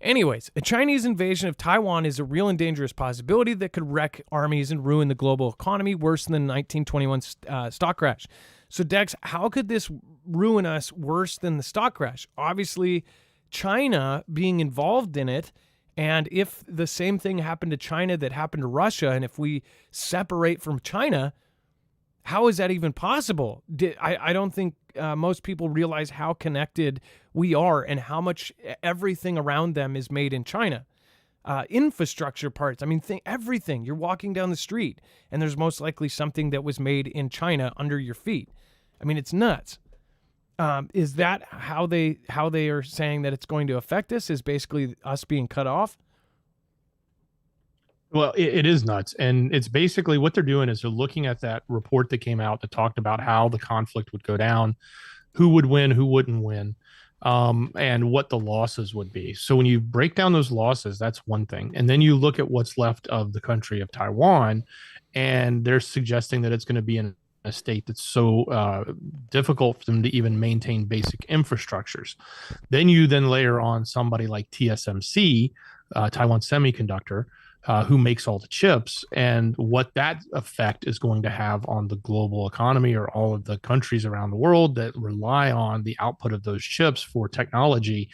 Anyways, a Chinese invasion of Taiwan is a real and dangerous possibility that could wreck armies and ruin the global economy worse than the 1921 stock crash. So Dex, how could this ruin us worse than the stock crash? Obviously, China being involved in it, and if the same thing happened to China that happened to Russia, and if we separate from China, how is that even possible? I don't think most people realize how connected we are and how much everything around them is made in China. Infrastructure parts, everything. You're walking down the street and there's most likely something that was made in China under your feet. It's nuts. Is that how they are saying that it's going to affect us, is basically us being cut off? Well, it is nuts. And it's basically what they're doing is they're looking at that report that came out that talked about how the conflict would go down, who would win, who wouldn't win, and what the losses would be. So when you break down those losses, that's one thing. And then you look at what's left of the country of Taiwan, and they're suggesting that it's going to be in a state that's so difficult for them to even maintain basic infrastructures. Then you layer on somebody like TSMC, Taiwan Semiconductor, who makes all the chips, and what that effect is going to have on the global economy or all of the countries around the world that rely on the output of those chips for technology.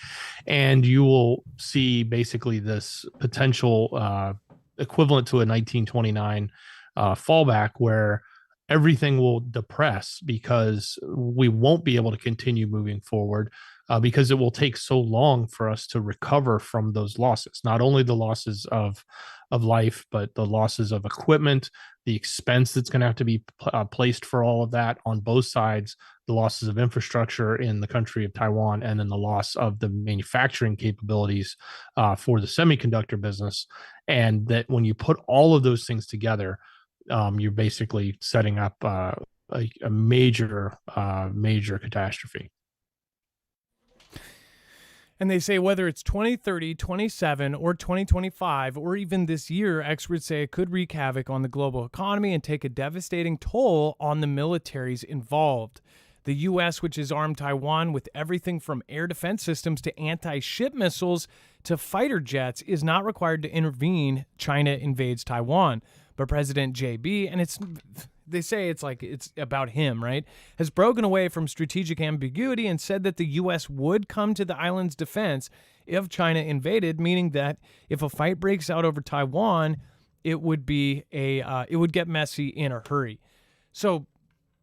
And you will see basically this potential equivalent to a 1929 fallback where everything will depress because we won't be able to continue moving forward because it will take so long for us to recover from those losses. Not only the losses of life, but the losses of equipment, the expense that's going to have to be placed for all of that on both sides, the losses of infrastructure in the country of Taiwan, and then the loss of the manufacturing capabilities for the semiconductor business. And that when you put all of those things together, you're basically setting up a major catastrophe. And they say whether it's 2030, 27, or 2025, or even this year, experts say it could wreak havoc on the global economy and take a devastating toll on the militaries involved. The U.S., which has armed Taiwan with everything from air defense systems to anti-ship missiles to fighter jets, is not required to intervene. China invades Taiwan. But President JB, and they say it's about him, right, has broken away from strategic ambiguity and said that the U.S. would come to the island's defense if China invaded, meaning that if a fight breaks out over Taiwan, it would be it would get messy in a hurry. So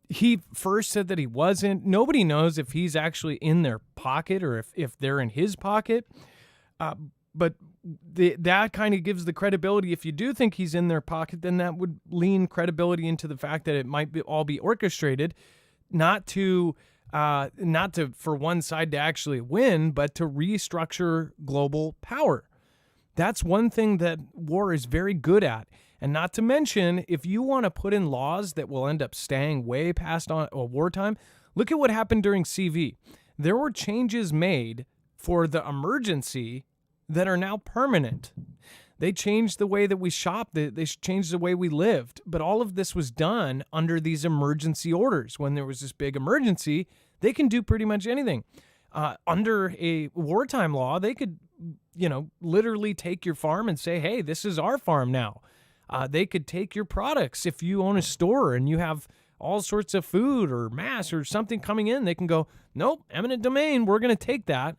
he first said that he wasn't. Nobody knows if he's actually in their pocket or if they're in his pocket. But that kind of gives the credibility. If you do think he's in their pocket, then that would lean credibility into the fact that it might all be orchestrated, not to for one side to actually win, but to restructure global power. That's one thing that war is very good at. And not to mention, if you want to put in laws that will end up staying way past wartime, look at what happened during CV. There were changes made for the emergency that are now permanent. They changed the way that we shop. They changed the way we lived. But all of this was done under these emergency orders. When there was this big emergency, they can do pretty much anything. Under a wartime law, they could, literally take your farm and say, hey, this is our farm now. They could take your products. If you own a store and you have all sorts of food or mass or something coming in, they can go, nope, eminent domain, we're going to take that.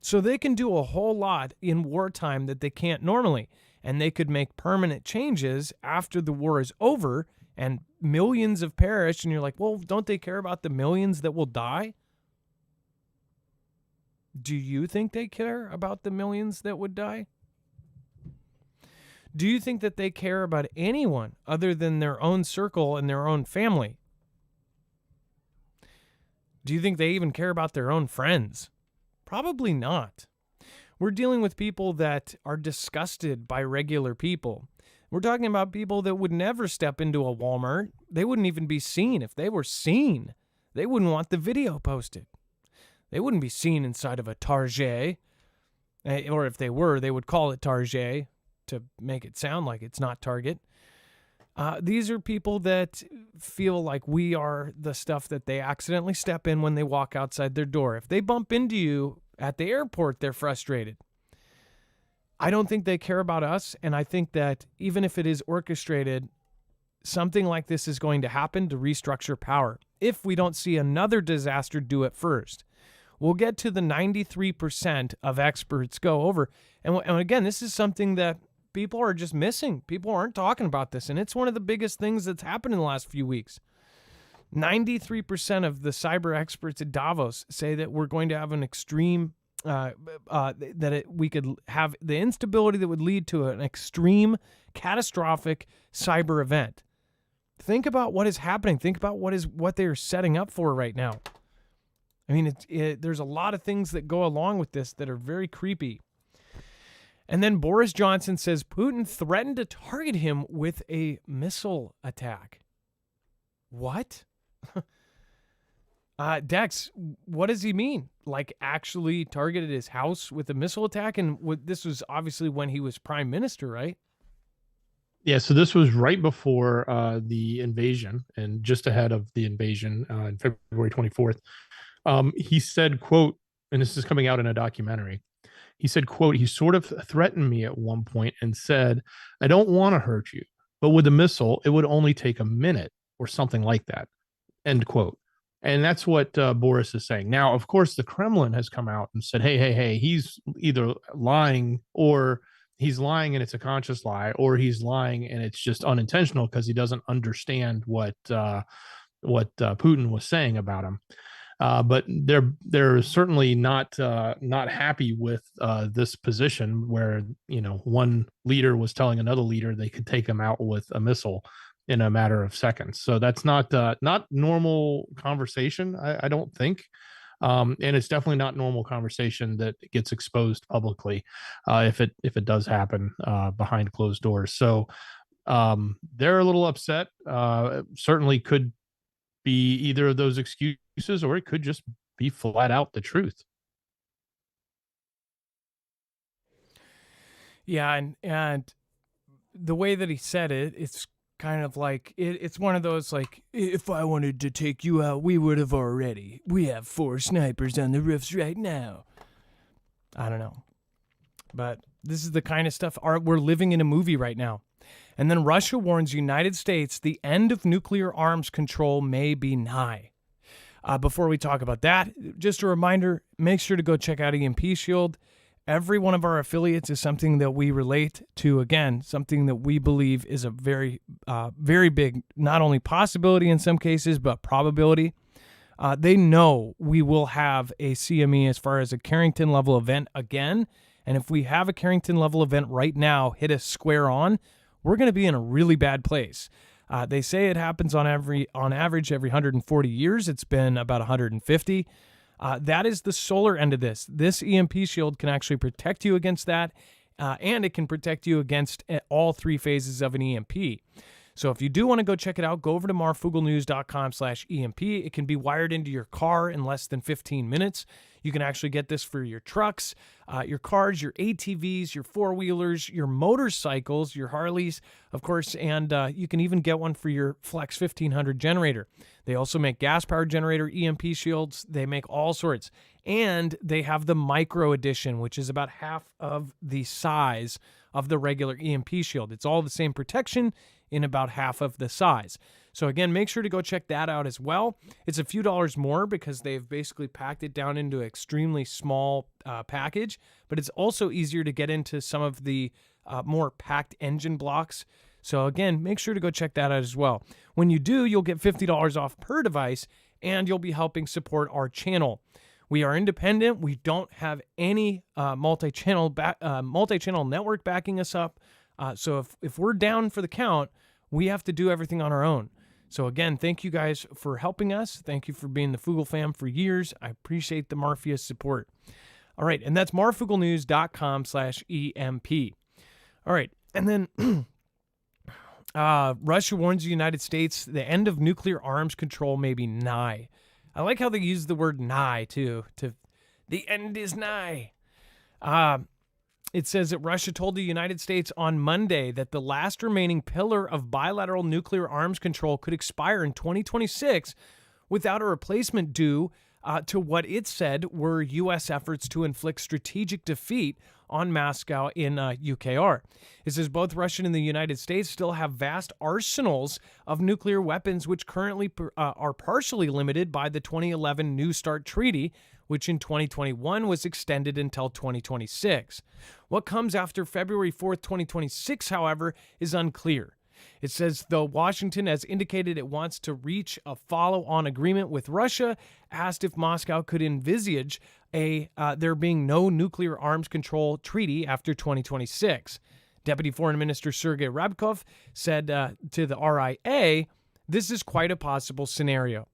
So they can do a whole lot in wartime that they can't normally. And they could make permanent changes after the war is over and millions have perished. And you're like, well, don't they care about the millions that will die? Do you think they care about the millions that would die? Do you think that they care about anyone other than their own circle and their own family? Do you think they even care about their own friends? Probably not. We're dealing with people that are disgusted by regular people. We're talking about people that would never step into a Walmart. They wouldn't even be seen. If they were seen, they wouldn't want the video posted. They wouldn't be seen inside of a Target. Or if they were, they would call it Target to make it sound like it's not Target. These are people that feel like we are the stuff that they accidentally step in when they walk outside their door. If they bump into you at the airport, they're frustrated. I don't think they care about us, and I think that even if it is orchestrated, something like this is going to happen to restructure power if we don't see another disaster do it first. We'll get to the 93% of experts go over. And again, this is something that people are just missing. People aren't talking about this, and it's one of the biggest things that's happened in the last few weeks. 93% of the cyber experts at Davos say that we're going to have an extreme, we could have the instability that would lead to an extreme, catastrophic cyber event. Think about what is happening. Think about what they are setting up for right now. I mean, there's a lot of things that go along with this that are very creepy. And then Boris Johnson says Putin threatened to target him with a missile attack. What? Dex, what does he mean? Like actually targeted his house with a missile attack? And this was obviously when he was prime minister, right? Yeah, so this was right before the invasion and just ahead of the invasion on February 24th. He said, quote, and this is coming out in a documentary, he said, quote, he sort of threatened me at one point and said, I don't want to hurt you, but with a missile, it would only take a minute or something like that, end quote. And that's what Boris is saying. Now, of course, the Kremlin has come out and said, hey, he's either lying or he's lying and it's a conscious lie, or he's lying and it's just unintentional because he doesn't understand what Putin was saying about him. But they're certainly not happy with this position where, one leader was telling another leader they could take him out with a missile in a matter of seconds. So that's not normal conversation, I don't think. And it's definitely not normal conversation that gets exposed publicly if it does happen behind closed doors. So they're a little upset. Certainly could be either of those excuses, or it could just be flat out the truth. Yeah, and the way that he said it, it's kind of like it's one of those like, if I wanted to take you out, we would have already. We have 4 snipers on the roofs right now. I don't know, but this is the kind of stuff we're living in a movie right now. And then Russia warns United States the end of nuclear arms control may be nigh. Before we talk about that, just a reminder, make sure to go check out EMP Shield. Every one of our affiliates is something that we relate to, again, something that we believe is a very, very big, not only possibility in some cases, but probability. They know we will have a CME as far as a Carrington level event again. And if we have a Carrington level event right now, hit us square on, we're going to be in a really bad place. They say it happens on average every 140 years. It's been about 150. That is the solar end of this. This EMP shield can actually protect you against that, and it can protect you against all three phases of an EMP. So if you do want to go check it out, go over to marfooglenews.com/EMP. It can be wired into your car in less than 15 minutes. You can actually get this for your trucks, your cars, your ATVs, your four-wheelers, your motorcycles, your Harleys, of course, and you can even get one for your Flex 1500 generator. They also make gas-powered generator EMP shields. They make all sorts. And they have the micro edition, which is about half of the size of the regular EMP shield. It's all the same protection in about half of the size. So again, make sure to go check that out as well. It's a few dollars more because they've basically packed it down into an extremely small package, but it's also easier to get into some of the more packed engine blocks. So again, make sure to go check that out as well. When you do, you'll get $50 off per device, and you'll be helping support our channel. We are independent. We don't have any multi-channel network backing us up. So if we're down for the count, we have to do everything on our own. So again, thank you guys for helping us. Thank you for being the Foogle fam for years. I appreciate the Marfia support. All right, and that's marfooglenews.com/EMP. All right, and then Russia warns the United States the end of nuclear arms control may be nigh. I like how they use the word nigh, too. The end is nigh. It says that Russia told the United States on Monday that the last remaining pillar of bilateral nuclear arms control could expire in 2026 without a replacement due to what it said were U.S. efforts to inflict strategic defeat on Moscow in UKR. It says both Russia and the United States still have vast arsenals of nuclear weapons, which currently are partially limited by the 2011 New START Treaty, which in 2021 was extended until 2026. What comes after February 4th, 2026, however, is unclear. It says, though Washington has indicated it wants to reach a follow-on agreement with Russia, asked if Moscow could envisage there being no nuclear arms control treaty after 2026. Deputy Foreign Minister Sergei Ryabkov said to the RIA, this is quite a possible scenario.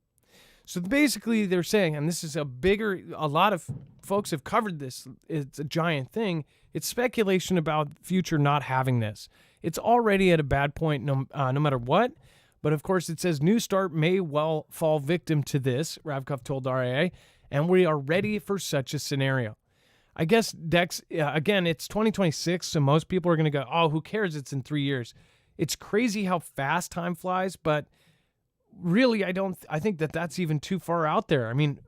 So basically they're saying, and this is a lot of folks have covered this, it's a giant thing, it's speculation about future not having this. It's already at a bad point no matter what, but of course it says New START may well fall victim to this, Ryabkov told RIA, and we are ready for such a scenario. I guess, Dex, again, it's 2026, so most people are going to go, oh, who cares, it's in 3 years. It's crazy how fast time flies, but really, I think that's even too far out there. I mean,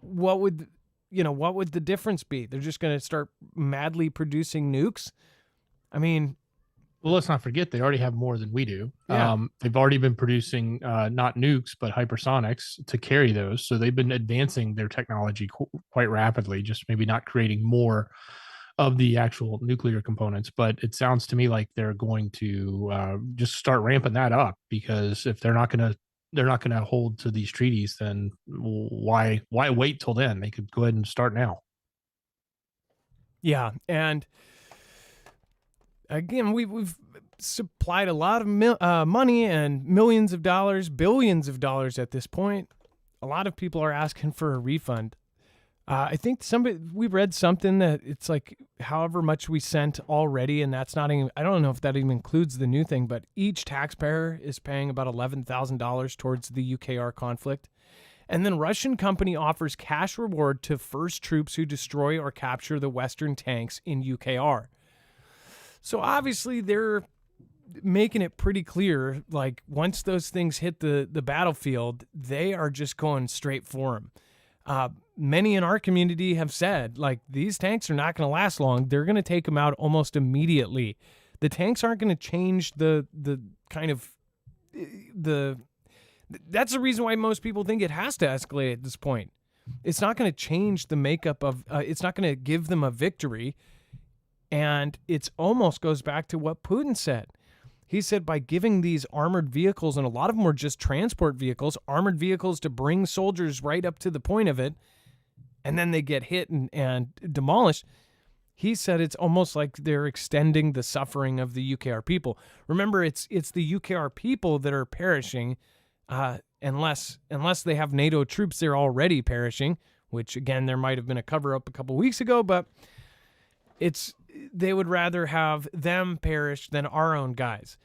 what would the difference be? They're just going to start madly producing nukes? I mean, well, let's not forget they already have more than we do. Yeah. They've already been producing not nukes but hypersonics to carry those. So they've been advancing their technology quite rapidly, just maybe not creating more of the actual nuclear components. But it sounds to me like they're going to just start ramping that up, because if they're not going to hold to these treaties, then why wait till then? They could go ahead and start now. Yeah, and again, we've supplied a lot of money and millions of dollars, billions of dollars at this point. A lot of people are asking for a refund. I think we read something that it's like however much we sent already, and that's not even, I don't know if that even includes the new thing, but each taxpayer is paying about $11,000 towards the UKR conflict. And then Russian company offers cash reward to first troops who destroy or capture the Western tanks in UKR. So obviously they're making it pretty clear, like once those things hit the battlefield, they are just going straight for them. Many in our community have said, like, these tanks are not going to last long. They're going to take them out almost immediately. The tanks aren't going to change the kind of that's the reason why most people think it has to escalate at this point. It's not going to change the makeup of, it's not going to give them a victory. And it's almost goes back to what Putin said. He said by giving these armored vehicles, and a lot of them were just transport vehicles, armored vehicles to bring soldiers right up to the point of it, and then they get hit and demolished. He said it's almost like they're extending the suffering of the UKR people. Remember, it's the UKR people that are perishing, unless they have NATO troops, they're already perishing, which, again, there might have been a cover-up a couple weeks ago, but they would rather have them perish than our own guys.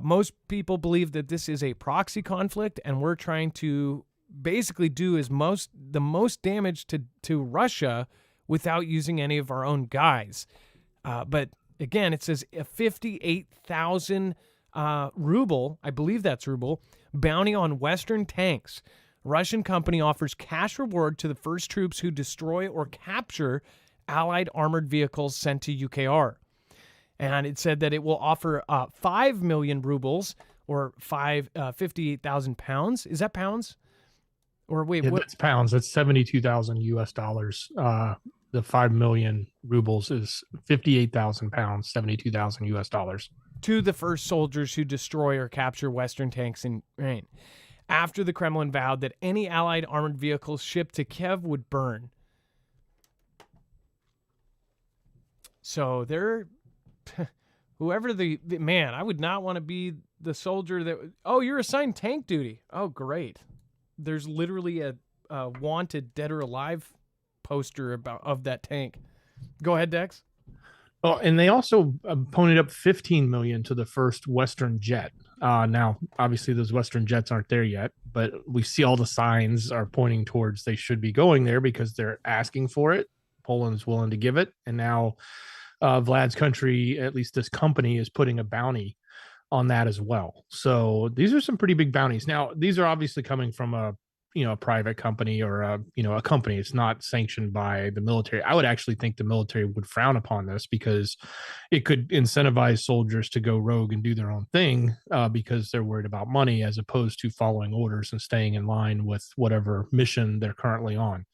Most people believe that this is a proxy conflict, and we're trying to basically do the most damage to Russia without using any of our own guys. But again, it says a 58,000 ruble, I believe that's ruble, bounty on Western tanks. Russian company offers cash reward to the first troops who destroy or capture Allied armored vehicles sent to UKR. And it said that it will offer 5 million rubles, or 58,000 pounds. Is that pounds? Or wait, yeah, what? That's pounds. That's 72,000 US dollars. The 5 million rubles is 58,000 pounds, 72,000 US dollars. To the first soldiers who destroy or capture Western tanks in Ukraine, after the Kremlin vowed that any Allied armored vehicles shipped to Kiev would burn. So they're, whoever the man, I would not want to be the soldier that, oh, you're assigned tank duty. Oh, great. There's literally a wanted dead or alive poster of that tank. Go ahead, Dex. Oh, and they also ponied up 15 million to the first Western jet. Now, obviously, those Western jets aren't there yet, but we see all the signs are pointing towards they should be going there because they're asking for it. Poland's willing to give it, and now Vlad's country, at least this company, is putting a bounty on that as well. So these are some pretty big bounties. Now, these are obviously coming from a private company or a company. It's not sanctioned by the military. I would actually think the military would frown upon this because it could incentivize soldiers to go rogue and do their own thing because they're worried about money, as opposed to following orders and staying in line with whatever mission they're currently on.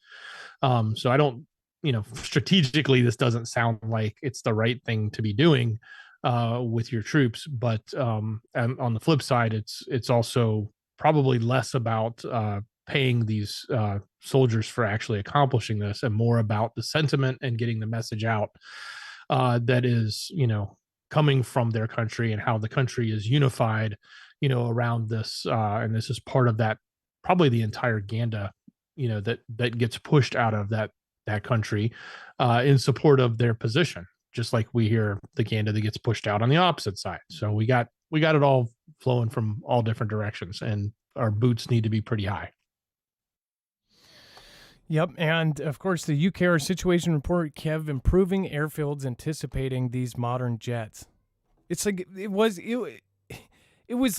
So I don't, strategically, this doesn't sound like it's the right thing to be doing with your troops. But and on the flip side, it's also probably less about paying these soldiers for actually accomplishing this, and more about the sentiment and getting the message out that is, coming from their country, and how the country is unified, around this. And this is part of that, probably the entire Ganda, that gets pushed out of that country in support of their position, just like we hear the Ganda that gets pushed out on the opposite side. So we got it all flowing from all different directions, and our boots need to be pretty high. Yep, and of course the UKR situation report, Kiev improving airfields anticipating these modern jets. It's like it was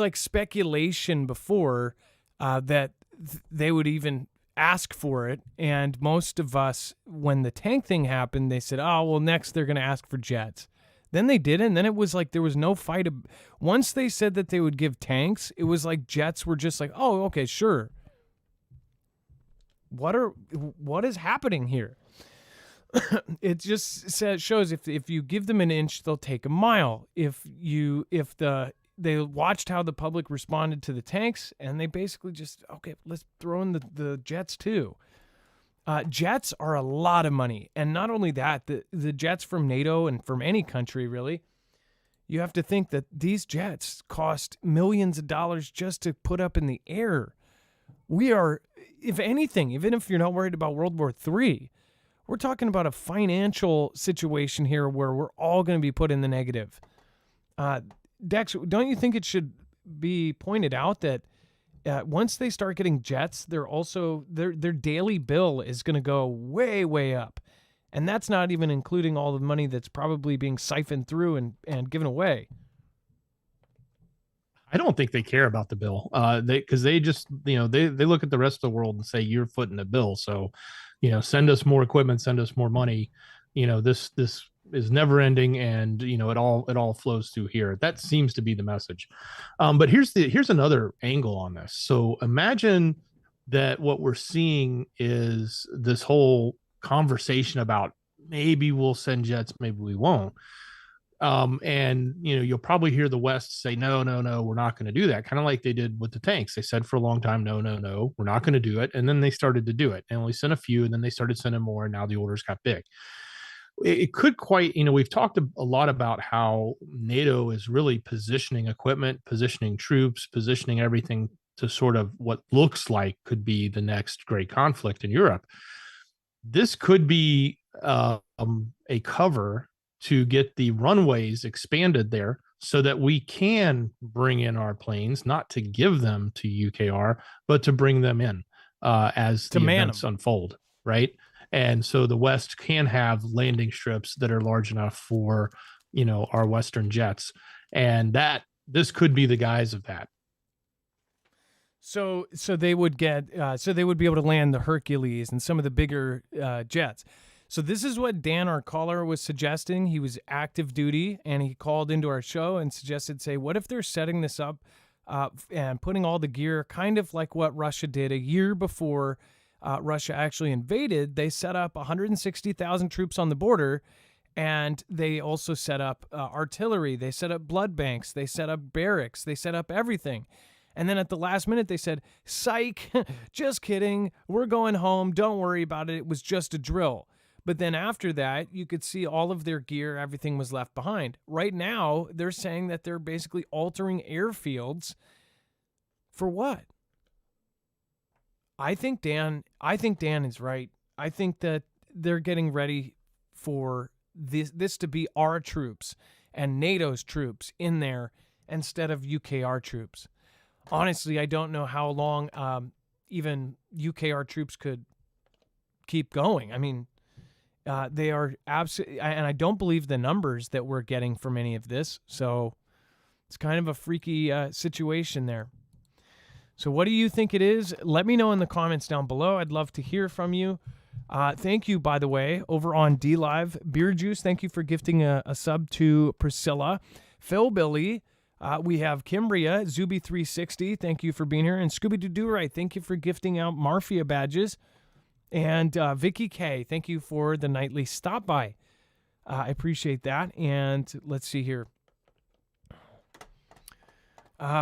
like speculation before that they would even ask for it, and most of us, when the tank thing happened, they said, oh, well, next they're going to ask for jets. Then they didn't, and then it was like there was no fight. Once they said that they would give tanks, it was like jets were just like, oh, okay, sure. What is happening here? It just shows if you give them an inch, they'll take a mile. They watched how the public responded to the tanks, and they basically just, okay, let's throw in the jets too. Jets are a lot of money. And not only that, the jets from NATO and from any country, really, you have to think that these jets cost millions of dollars just to put up in the air. We are, if anything, even if you're not worried about World War III, we're talking about a financial situation here where we're all going to be put in the negative. Dex, don't you think it should be pointed out that once they start getting jets, they're also their daily bill is going to go way, way up. And that's not even including all the money that's probably being siphoned through and given away. I don't think they care about the bill. Because they just, they look at the rest of the world and say, you're footing the bill. So, send us more equipment, send us more money. This is never ending, and it all flows through here. That seems to be the message. But here's another angle on this. So imagine that what we're seeing is this whole conversation about maybe we'll send jets, maybe we won't. And you'll probably hear the West say, no, no, no, we're not going to do that. Kind of like they did with the tanks. They said for a long time, no, no, no, we're not going to do it. And then they started to do it and only sent a few, and then they started sending more. And now the orders got big. It could quite, we've talked a lot about how NATO is really positioning equipment, positioning troops, positioning everything to sort of what looks like could be the next great conflict in Europe. This could be a cover to get the runways expanded there so that we can bring in our planes, not to give them to UKR, but to bring them in as the events unfold, right? And so the West can have landing strips that are large enough for, our Western jets. And this could be the guise of that. So they would get, they would be able to land the Hercules and some of the bigger jets. So this is what Dan, our caller, was suggesting. He was active duty, and he called into our show and suggested, say, what if they're setting this up and putting all the gear kind of like what Russia did a year before Russia actually invaded? They set up 160,000 troops on the border, and they also set up artillery. They set up blood banks. They set up barracks. They set up everything. And then at the last minute, they said, psych, just kidding. We're going home. Don't worry about it. It was just a drill. But then after that, you could see all of their gear, everything was left behind. Right now, they're saying that they're basically altering airfields for what? I think Dan is right. I think that they're getting ready for this to be our troops and NATO's troops in there instead of UKR troops. Honestly, I don't know how long even UKR troops could keep going. I mean, they are absolutely, and I don't believe the numbers that we're getting from any of this. So it's kind of a freaky situation there. So what do you think it is? Let me know in the comments down below. I'd love to hear from you. Thank you, by the way, over on DLive. Beer Juice, thank you for gifting a sub to Priscilla. Phil Billy, we have Kimbria, Zuby360, thank you for being here. And Scooby-Doo-Do-Right, thank you for gifting out Marfia badges. And Vicky K, thank you for the nightly stop by. I appreciate that. And let's see here.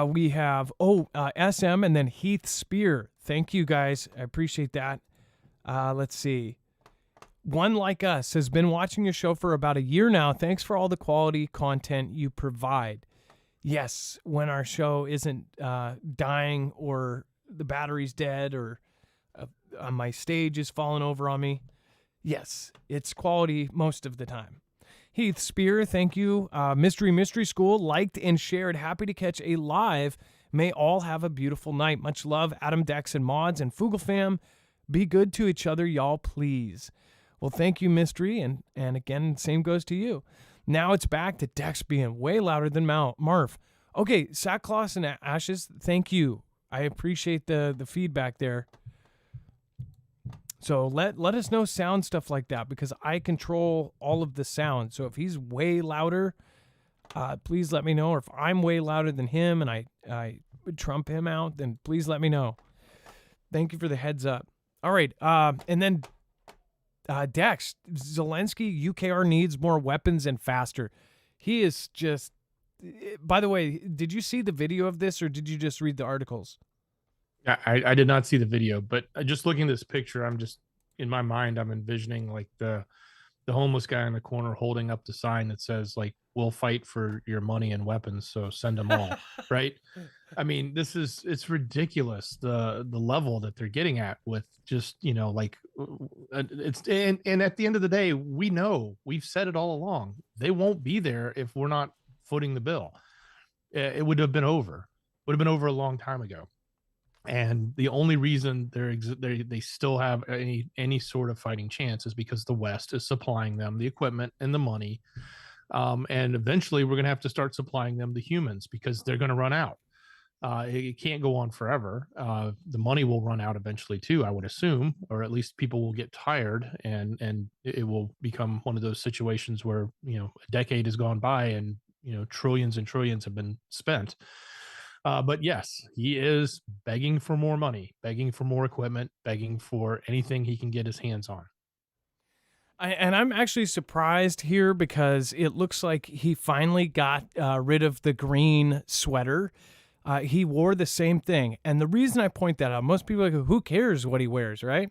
We have, SM and then Heath Spear. Thank you, guys. I appreciate that. Let's see. One Like Us has been watching your show for about a year now. Thanks for all the quality content you provide. Yes, when our show isn't dying or the battery's dead or my stage is falling over on me. Yes, it's quality most of the time. Heath Spear, thank you. Mystery School, liked and shared. Happy to catch a live. May all have a beautiful night. Much love, Adam, Dex, and Mods, and Foogle fam. Be good to each other, y'all, please. Well, thank you, Mystery, and again, same goes to you. Now it's back to Dex being way louder than Marf. Okay, Sackcloth and Ashes, thank you. I appreciate the feedback there. So let us know sound stuff like that because I control all of the sound. So if he's way louder, please let me know. Or if I'm way louder than him and I would trump him out, then please let me know. Thank you for the heads up. All right. And then Dex, Zelenskyy, UKR needs more weapons and faster. He is just, by the way, did you see the video of this or did you just read the articles? I did not see the video, but just looking at this picture, I'm just in my mind, I'm envisioning like the homeless guy in the corner holding up the sign that says like, we'll fight for your money and weapons. So send them all. Right. I mean, it's ridiculous. The level that they're getting at with just, like it's, and at the end of the day, we've said it all along. They won't be there if we're not footing the bill. It would have been over a long time ago. And the only reason they still have any sort of fighting chance is because the West is supplying them the equipment and the money. And eventually we're going to have to start supplying them the humans because they're going to run out. It can't go on forever. The money will run out eventually too, I would assume, or at least people will get tired and it will become one of those situations where, a decade has gone by and, trillions and trillions have been spent. But yes, he is begging for more money, begging for more equipment, begging for anything he can get his hands on. And I'm actually surprised here because it looks like he finally got rid of the green sweater. He wore the same thing. And the reason I point that out, most people are like, who cares what he wears, right?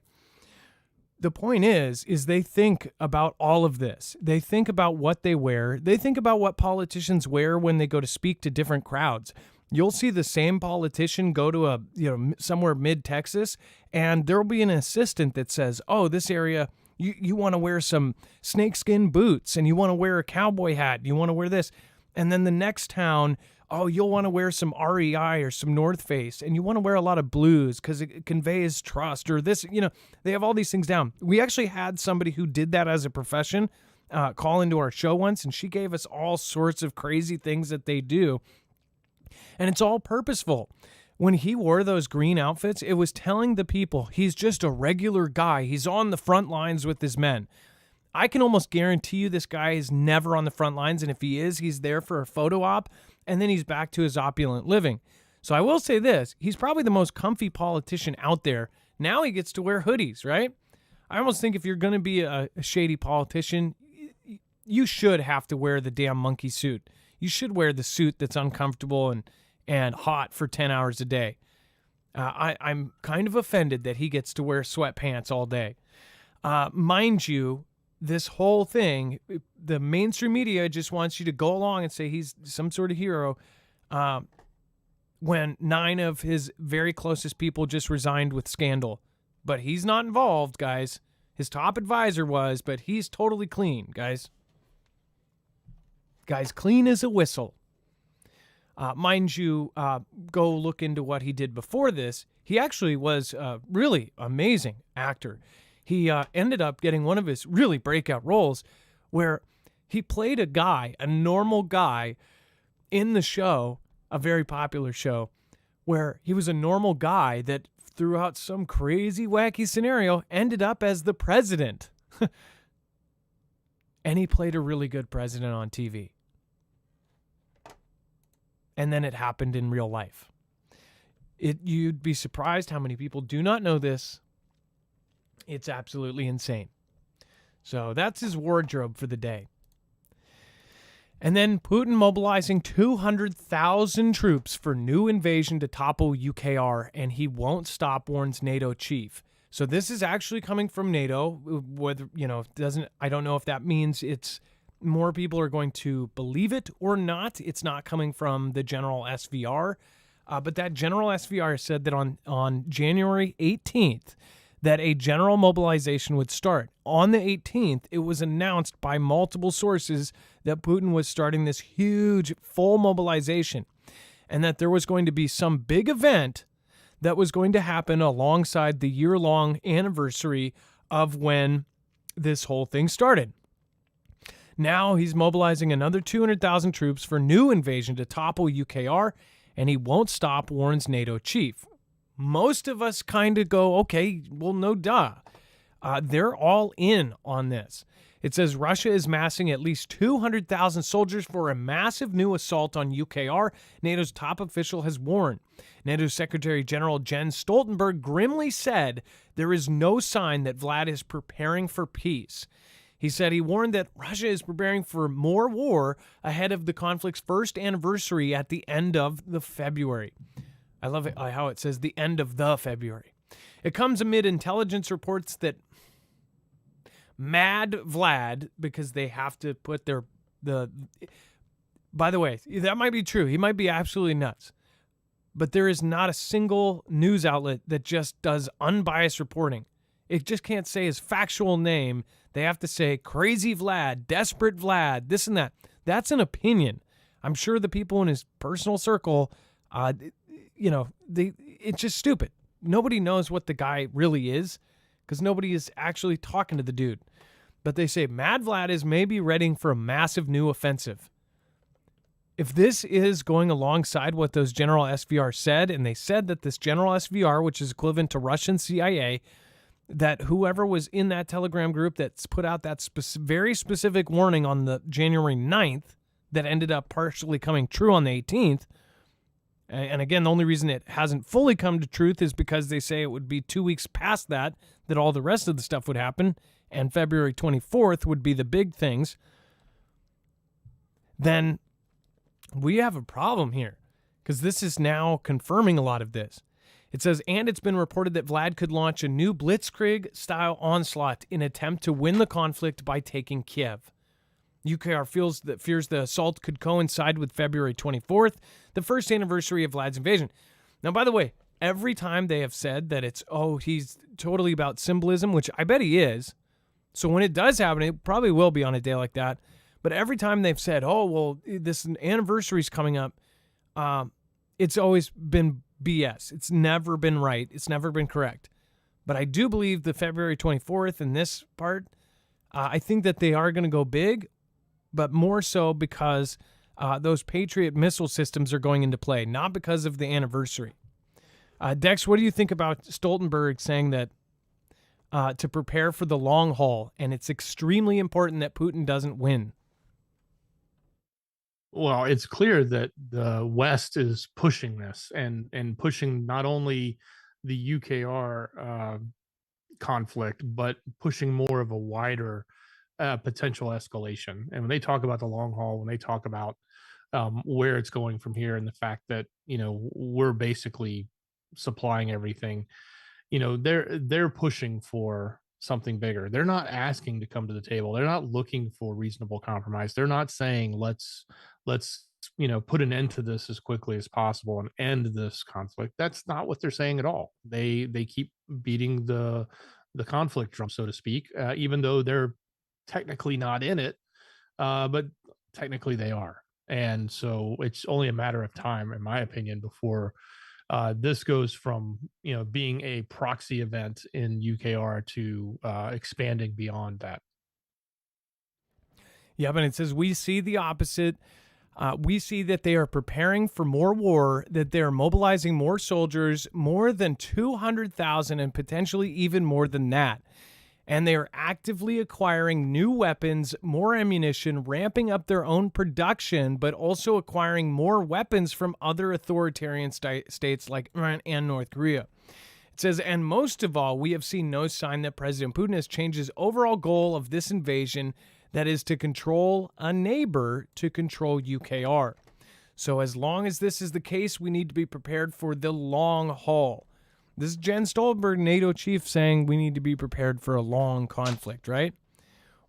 The point is they think about all of this. They think about what they wear. They think about what politicians wear when they go to speak to different crowds. You'll see the same politician go to somewhere mid-Texas, and there'll be an assistant that says, oh, this area, you want to wear some snakeskin boots, and you want to wear a cowboy hat, you want to wear this. And then the next town, oh, you'll want to wear some REI or some North Face, and you want to wear a lot of blues because it conveys trust or this, they have all these things down. We actually had somebody who did that as a profession call into our show once, and she gave us all sorts of crazy things that they do. And it's all purposeful. When he wore those green outfits, it was telling the people he's just a regular guy. He's on the front lines with his men. I can almost guarantee you this guy is never on the front lines, and if he is, he's there for a photo op, and then he's back to his opulent living. So I will say this, he's probably the most comfy politician out there. Now he gets to wear hoodies, right? I almost think if you're going to be a shady politician, you should have to wear the damn monkey suit. You should wear the suit that's uncomfortable and hot for 10 hours a day. I'm kind of offended that he gets to wear sweatpants all day. Mind you, this whole thing, the mainstream media just wants you to go along and say he's some sort of hero when 9 of his very closest people just resigned with scandal. But he's not involved, guys. His top advisor was, but he's totally clean, guys. Guys, clean as a whistle. Mind you, go look into what he did before this. He actually was a really amazing actor. He ended up getting one of his really breakout roles where he played a guy, a normal guy in the show, a very popular show, where he was a normal guy that throughout some crazy, wacky scenario ended up as the president. And he played a really good president on TV. And then it happened in real life. You'd be surprised how many people do not know this. It's absolutely insane. So that's his wardrobe for the day. And then Putin mobilizing 200,000 troops for new invasion to topple UKR, and he won't stop, warns NATO chief. So this is actually coming from NATO. Whether I don't know if that means it's more people are going to believe it or not. It's not coming from the general SVR, but that general SVR said that on January 18th that a general mobilization would start. On the 18th, it was announced by multiple sources that Putin was starting this huge full mobilization and that there was going to be some big event that was going to happen alongside the year-long anniversary of when this whole thing started. Now he's mobilizing another 200,000 troops for new invasion to topple UKR, and he won't stop, warns NATO chief. Most of us kind of go, okay, well, no duh. They're all in on this. It says Russia is massing at least 200,000 soldiers for a massive new assault on UKR, NATO's top official has warned. NATO Secretary General Jens Stoltenberg grimly said there is no sign that Vlad is preparing for peace. He said he warned that Russia is preparing for more war ahead of the conflict's first anniversary at the end of the February. I love it how it says the end of the February. It comes amid intelligence reports that Mad Vlad, because they have to put by the way, that might be true. He might be absolutely nuts. But there is not a single news outlet that just does unbiased reporting. It just can't say his factual name. They have to say Crazy Vlad, Desperate Vlad, this and that. That's an opinion. I'm sure the people in his personal circle, it's just stupid. Nobody knows what the guy really is because nobody is actually talking to the dude. But they say Mad Vlad is maybe readying for a massive new offensive. If this is going alongside what those General SVR said, and they said that this General SVR, which is equivalent to Russian CIA, that whoever was in that Telegram group that's put out that very specific warning on the January 9th that ended up partially coming true on the 18th, And again, the only reason it hasn't fully come to truth is because they say it would be 2 weeks past that all the rest of the stuff would happen, and February 24th would be the big things. Then we have a problem here, because this is now confirming a lot of this. It says, and it's been reported that Vlad could launch a new blitzkrieg-style onslaught in attempt to win the conflict by taking Kiev. UKR fears the assault could coincide with February 24th, the first anniversary of Vlad's invasion. Now, by the way, every time they have said that he's totally about symbolism, which I bet he is. So when it does happen, it probably will be on a day like that. But every time they've said, this anniversary is coming up, it's always been BS. It's never been right. It's never been correct. But I do believe the February 24th in this part, I think that they are going to go big, but more so because those Patriot missile systems are going into play, not because of the anniversary. Dex, what do you think about Stoltenberg saying that to prepare for the long haul, and it's extremely important that Putin doesn't win? Well, it's clear that the West is pushing this and pushing not only the UKR conflict, but pushing more of a wider potential escalation. And when they talk about the long haul, when they talk about where it's going from here, and the fact that we're basically supplying everything, they're pushing for something bigger. They're not asking to come to the table. They're not looking for reasonable compromise. They're not saying let's put an end to this as quickly as possible and end this conflict. That's not what they're saying at all. They keep beating the conflict drum, so to speak, even though they're technically not in it, but technically they are. And so it's only a matter of time, in my opinion, before this goes from being a proxy event in UKR to expanding beyond that. Yeah, but it says we see the opposite. We see that they are preparing for more war, that they are mobilizing more soldiers, more than 200,000 and potentially even more than that. And they are actively acquiring new weapons, more ammunition, ramping up their own production, but also acquiring more weapons from other authoritarian states like Iran and North Korea. It says, and most of all, we have seen no sign that President Putin has changed his overall goal of this invasion, that is to control a neighbor, to control UKR. So as long as this is the case, we need to be prepared for the long haul. This is Jens Stoltenberg, NATO chief, saying we need to be prepared for a long conflict, right?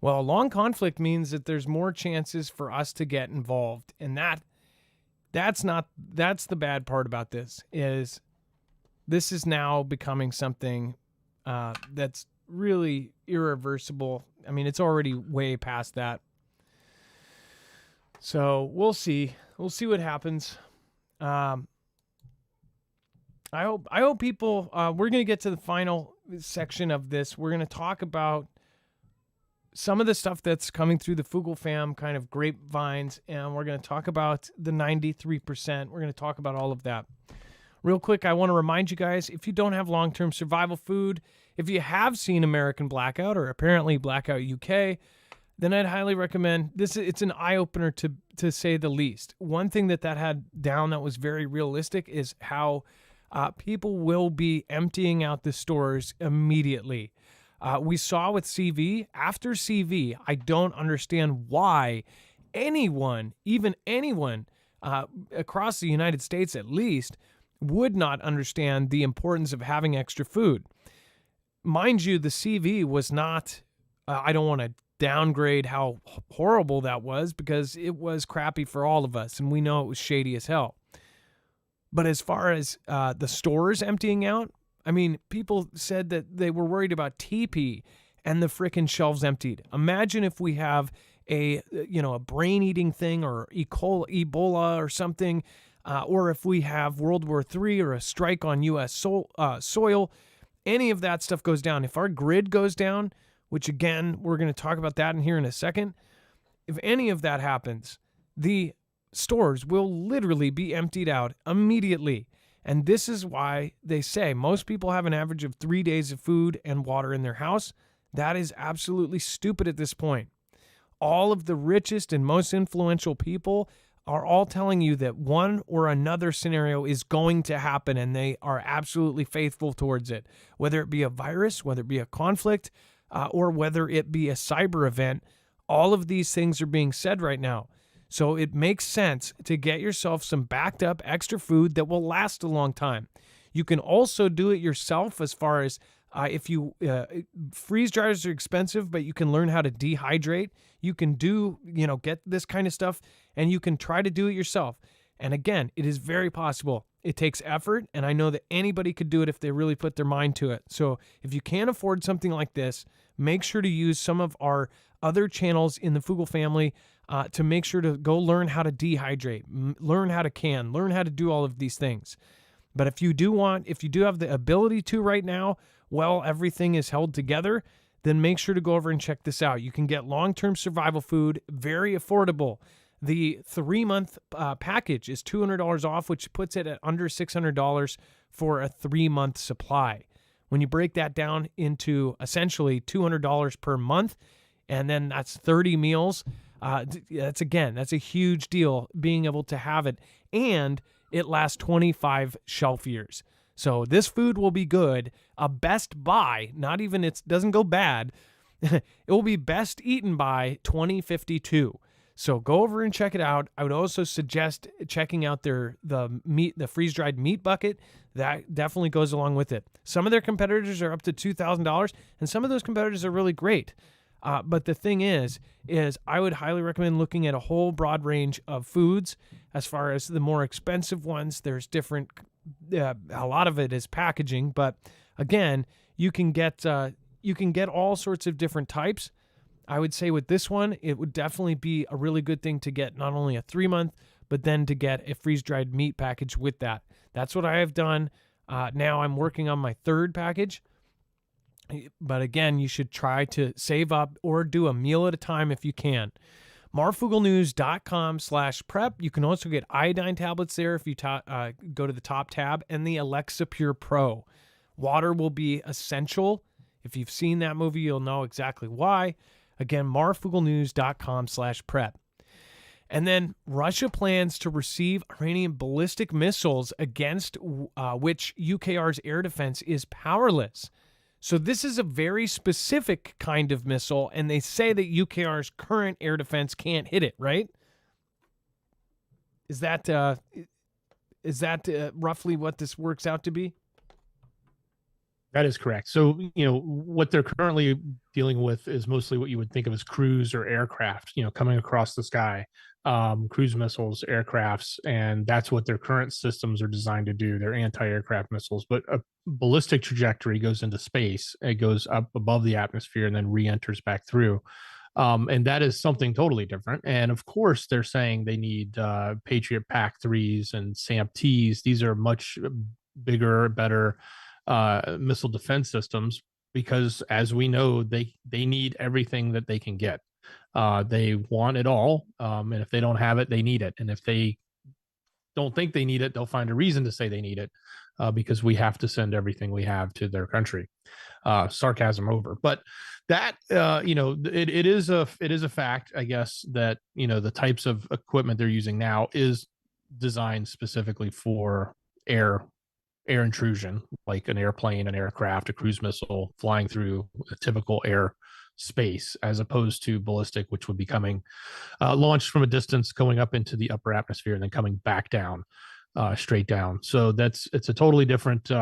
Well, a long conflict means that there's more chances for us to get involved. And that's the bad part about this, is this is now becoming something that's really irreversible. I mean, it's already way past that. So we'll see. We'll see what happens. I hope people, we're going to get to the final section of this. We're going to talk about some of the stuff that's coming through the Fugel fam kind of grapevines, and we're going to talk about the 93%. We're going to talk about all of that. Real quick, I want to remind you guys, if you don't have long-term survival food, if you have seen American Blackout or apparently Blackout UK, then I'd highly recommend this. It's an eye-opener to say the least. One thing that had down that was very realistic is how people will be emptying out the stores immediately. We saw with CV, after CV, I don't understand why anyone, even anyone across the United States at least, would not understand the importance of having extra food. Mind you, the CV was not, I don't want to downgrade how horrible that was, because it was crappy for all of us, and we know it was shady as hell. But as far as the stores emptying out, I mean, people said that they were worried about TP and the frickin' shelves emptied. Imagine if we have a brain-eating thing, or Ebola or something, or if we have World War III or a strike on U.S. soil, any of that stuff goes down. If our grid goes down, which again, we're going to talk about that in here in a second, if any of that happens, the stores will literally be emptied out immediately. And this is why they say most people have an average of 3 days of food and water in their house. That is absolutely stupid at this point. All of the richest and most influential people are all telling you that one or another scenario is going to happen, and they are absolutely faithful towards it, whether it be a virus, whether it be a conflict, or whether it be a cyber event. All of these things are being said right now. So it makes sense to get yourself some backed up extra food that will last a long time. You can also do it yourself as far as if you freeze dryers are expensive, but you can learn how to dehydrate. You can get this kind of stuff, and you can try to do it yourself. And again, it is very possible. It takes effort, and I know that anybody could do it if they really put their mind to it. So if you can't afford something like this, make sure to use some of our other channels in the Foogle family to make sure to go learn how to dehydrate, learn how to can, learn how to do all of these things. But if you do have the ability to right now, while everything is held together, then make sure to go over and check this out. You can get long-term survival food, very affordable. The 3-month package is $200 off, which puts it at under $600 for a 3-month supply. When you break that down into essentially $200 per month, and then that's 30 meals, that's a huge deal being able to have it. And it lasts 25 shelf years. So this food will be good. A best buy, not even it doesn't go bad. It will be best eaten by 2052. So go over and check it out. I would also suggest checking out the freeze-dried meat bucket. That definitely goes along with it. Some of their competitors are up to $2,000, and some of those competitors are really great. But the thing is I would highly recommend looking at a whole broad range of foods. As far as the more expensive ones, there's different. A lot of it is packaging, but again, you can get all sorts of different types. I would say with this one, it would definitely be a really good thing to get not only a 3-month, but then to get a freeze-dried meat package with that. That's what I have done. Now I'm working on my 3rd package. But again, you should try to save up or do a meal at a time if you can. Marfooglenews.com/prep. You can also get iodine tablets there if you go to the top tab, and the Alexa Pure Pro. Water will be essential. If you've seen that movie, you'll know exactly why. Again, marfooglenews.com/prep. And then Russia plans to receive Iranian ballistic missiles against which UKR's air defense is powerless. So this is a very specific kind of missile, and they say that UKR's current air defense can't hit it, right? Is that roughly what this works out to be? That is correct. So, what they're currently dealing with is mostly what you would think of as cruise or aircraft, coming across the sky, cruise missiles, aircrafts, and that's what their current systems are designed to do. They're anti-aircraft missiles, but a ballistic trajectory goes into space. It goes up above the atmosphere and then re-enters back through. And that is something totally different. And of course, they're saying they need Patriot PAC-3s and SAMP-Ts. These are much bigger, better missile defense systems because, as we know, they need everything that they can get. They want it all, and if they don't have it, they need it. And if they don't think they need it, they'll find a reason to say they need it, because we have to send everything we have to their country. Sarcasm over, but that it is a fact, I guess, that the types of equipment they're using now is designed specifically for air intrusion, like an airplane, an aircraft, a cruise missile flying through a typical air space, as opposed to ballistic, which would be coming launched from a distance, going up into the upper atmosphere, and then coming back down, straight down. So it's a totally different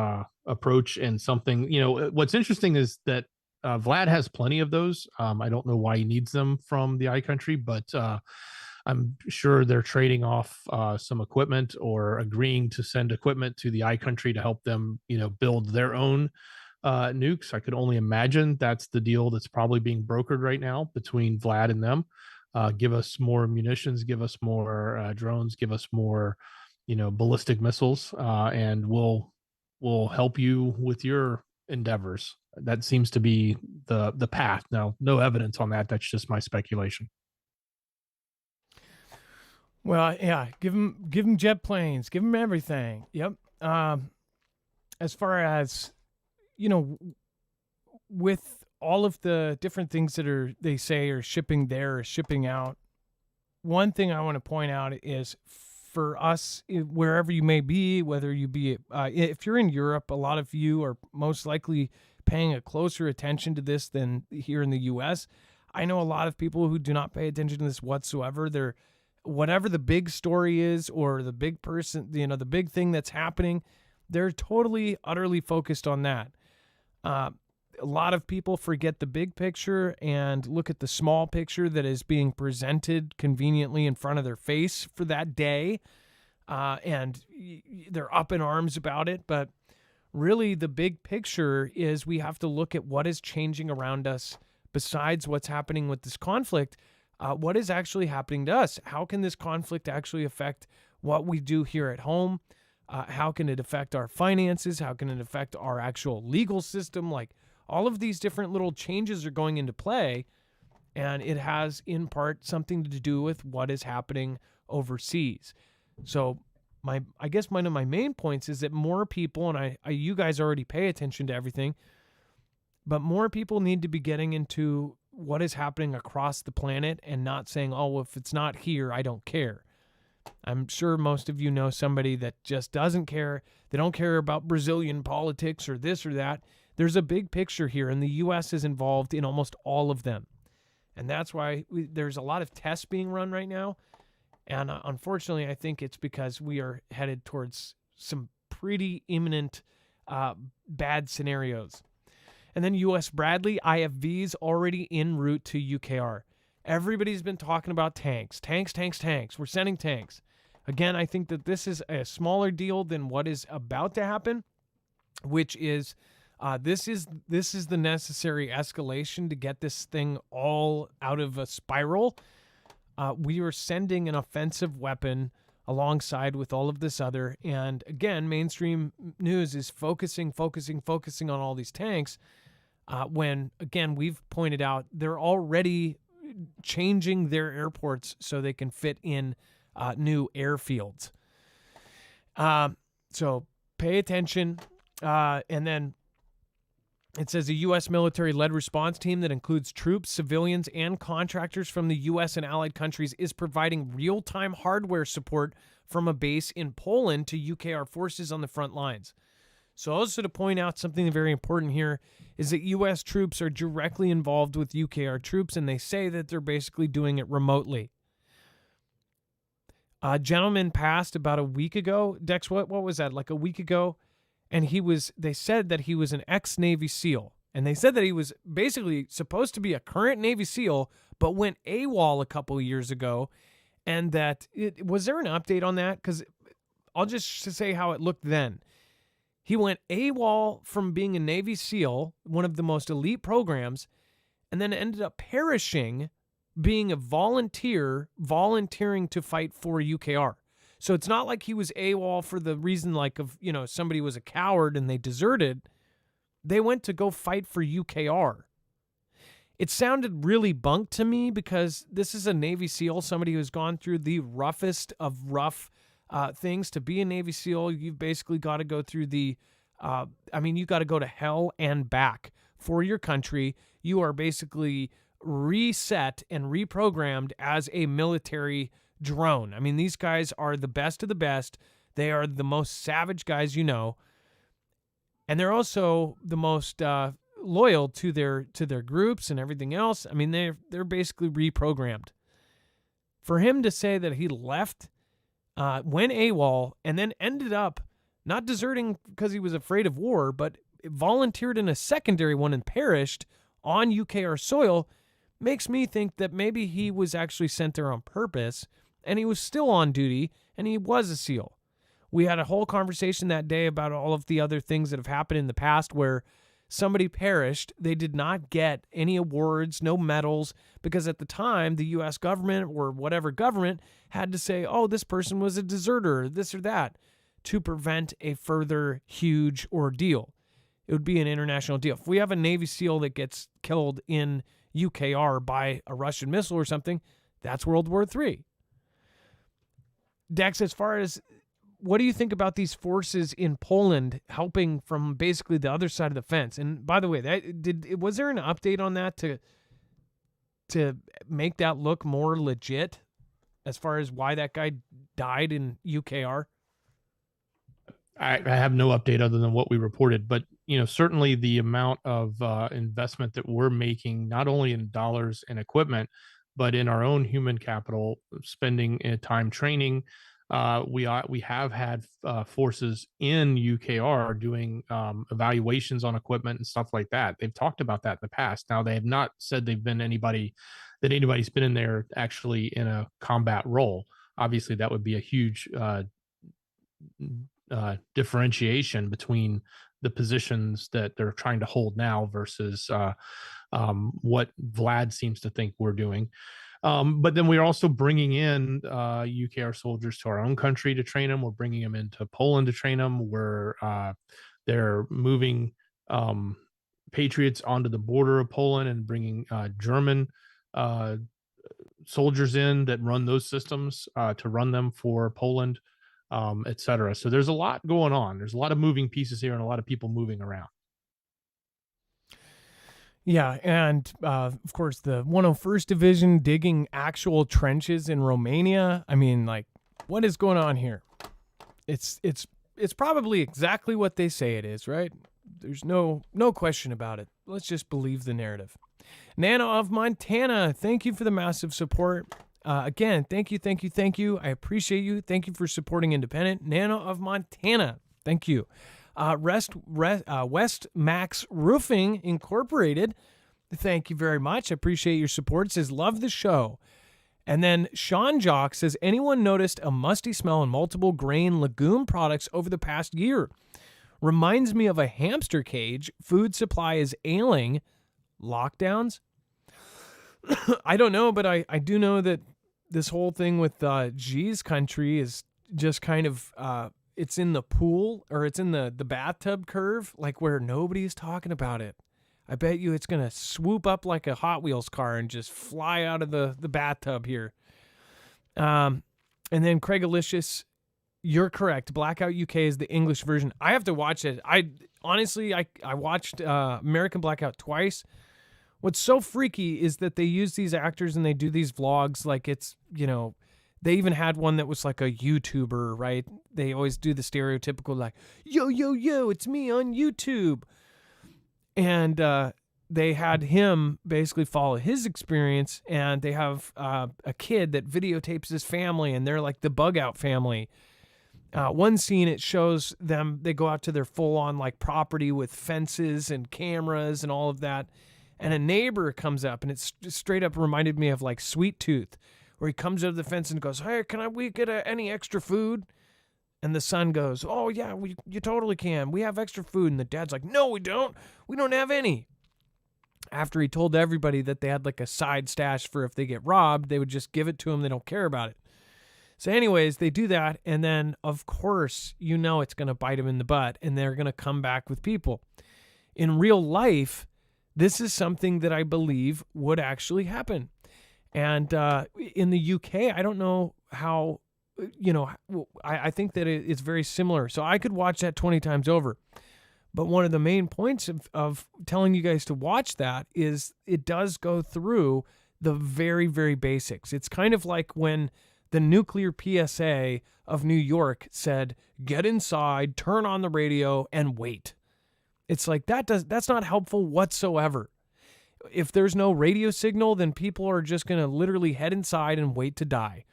approach, and something, what's interesting is that Vlad has plenty of those. I don't know why he needs them from the iCountry, but I'm sure they're trading off some equipment or agreeing to send equipment to the iCountry to help them, build their own nukes. I could only imagine that's the deal that's probably being brokered right now between Vlad and them. Give us more munitions, give us more drones, give us more, ballistic missiles, and we'll help you with your endeavors. That seems to be the path. Now, no evidence on that. That's just my speculation. Well, yeah, give them jet planes, give them everything. Yep. As far as, with all of the different things that they say are shipping there or shipping out, one thing I want to point out is for us, wherever you may be, whether you be, if you're in Europe, a lot of you are most likely paying a closer attention to this than here in the U.S. I know a lot of people who do not pay attention to this whatsoever. They're, whatever the big story is or the big person, the big thing that's happening, they're totally, utterly focused on that. A lot of people forget the big picture and look at the small picture that is being presented conveniently in front of their face for that day. And they're up in arms about it. But really, the big picture is we have to look at what is changing around us besides what's happening with this conflict. What is actually happening to us? How can this conflict actually affect what we do here at home? How can it affect our finances? How can it affect our actual legal system? Like, all of these different little changes are going into play, and it has in part something to do with what is happening overseas. So I guess one of my main points is that more people, and you guys already pay attention to everything, but more people need to be getting into what is happening across the planet and not saying, oh, well, if it's not here, I don't care. I'm sure most of you know somebody that just doesn't care. They don't care about Brazilian politics or this or that. There's a big picture here, and the U.S. is involved in almost all of them. And that's why there's a lot of tests being run right now. And unfortunately, I think it's because we are headed towards some pretty imminent bad scenarios. And then U.S. Bradley, IFVs already en route to UKR. Everybody's been talking about tanks. We're sending tanks. Again, I think that this is a smaller deal than what is about to happen, which is this is the necessary escalation to get this thing all out of a spiral. We are sending an offensive weapon alongside with all of this other. And again, mainstream news is focusing on all these tanks. When, again, we've pointed out they're already changing their airports so they can fit in new airfields. So pay attention. And then it says a U.S. military-led response team that includes troops, civilians, and contractors from the U.S. and allied countries is providing real-time hardware support from a base in Poland to UKR forces on the front lines. So also to point out something very important here is that U.S. troops are directly involved with UKR troops, and they say that they're basically doing it remotely. A gentleman passed about a week ago. Dex, what was that, like a week ago? And they said that he was an ex-Navy SEAL. And they said that he was basically supposed to be a current Navy SEAL, but went AWOL a couple of years ago. And that, was there an update on that? Because I'll just say how it looked then. He went AWOL from being a Navy SEAL, one of the most elite programs, and then ended up perishing being a volunteering to fight for UKR. So it's not like he was AWOL for the reason somebody was a coward and they deserted. They went to go fight for UKR. It sounded really bunk to me because this is a Navy SEAL, somebody who's gone through the roughest of rough things. To be a Navy SEAL, you've basically got to go through you got to go to hell and back for your country. You are basically reset and reprogrammed as a military drone. I mean, these guys are the best of the best. They are the most savage guys you know. And they're also the most loyal to their groups and everything else. I mean, they're basically reprogrammed. For him to say that he left, went AWOL, and then ended up not deserting because he was afraid of war, but volunteered in a secondary one and perished on UKR soil, makes me think that maybe he was actually sent there on purpose, and he was still on duty, and he was a SEAL. We had a whole conversation that day about all of the other things that have happened in the past where somebody perished. They did not get any awards, no medals, because at the time, the U.S. government or whatever government had to say, oh, this person was a deserter, this or that, to prevent a further huge ordeal. It would be an international deal. If we have a Navy SEAL that gets killed in UKR by a Russian missile or something, that's World War III. Dex, as far as what do you think about these forces in Poland helping from basically the other side of the fence? And by the way, was there an update on that to make that look more legit? as far as why that guy died in UKR? I have no update other than what we reported, but certainly the amount of investment that we're making, not only in dollars and equipment, but in our own human capital, spending time training. We have had forces in UKR doing evaluations on equipment and stuff like that. They've talked about that in the past. Now they have not said they've been anybody's been in there actually in a combat role. Obviously, that would be a huge differentiation between the positions that they're trying to hold now versus what Vlad seems to think we're doing. But then we're also bringing in UKR soldiers to our own country to train them. We're bringing them into Poland to train them. They're moving Patriots onto the border of Poland and bringing German soldiers in that run those systems to run them for Poland. Et cetera. So there's a lot going on. There's a lot of moving pieces here and a lot of people moving around. Yeah, and of course the 101st Division digging actual trenches in Romania. I mean, like, what is going on here? It's probably exactly what they say it is, right? There's no question about it. Let's just believe the narrative. Nana of Montana, thank you for the massive support. Again, thank you. I appreciate you. Thank you for supporting independent. Nana of Montana, thank you. West Max Roofing Incorporated, thank you very much. I appreciate your support. It says, love the show. And then Sean Jock says, anyone noticed a musty smell in multiple grain legume products over the past year? Reminds me of a hamster cage. Food supply is ailing. Lockdowns? I don't know, but I do know that this whole thing with G's country is just kind of, it's in the pool, or it's in the bathtub curve, like where nobody's talking about it. I bet you it's going to swoop up like a Hot Wheels car and just fly out of the bathtub here. And then Craig Alicious, you're correct. Blackout UK is the English version. I have to watch it. I watched American Blackout twice. What's so freaky is that they use these actors and they do these vlogs like it's, they even had one that was like a YouTuber, right? They always do the stereotypical like, yo, it's me on YouTube. And they had him basically follow his experience, and they have a kid that videotapes his family, and they're like the Bug Out family. One scene, it shows them, they go out to their full-on like property with fences and cameras and all of that. And a neighbor comes up, and it's straight up reminded me of like Sweet Tooth, where he comes over the fence and goes, hey, we get any extra food? And the son goes, oh, yeah, you totally can. We have extra food. And the dad's like, no, we don't. We don't have any. After he told everybody that they had like a side stash for if they get robbed, they would just give it to them. They don't care about it. So anyways, they do that. And then, of course, it's going to bite them in the butt, and they're going to come back with people. In real life, this is something that I believe would actually happen. And in the UK, I don't know how, I think that it's very similar. So I could watch that 20 times over. But one of the main points of telling you guys to watch that is it does go through the very, very basics. It's kind of like when the nuclear PSA of New York said, get inside, turn on the radio, and wait. It's like that's not helpful whatsoever. If there's no radio signal, then people are just going to literally head inside and wait to die.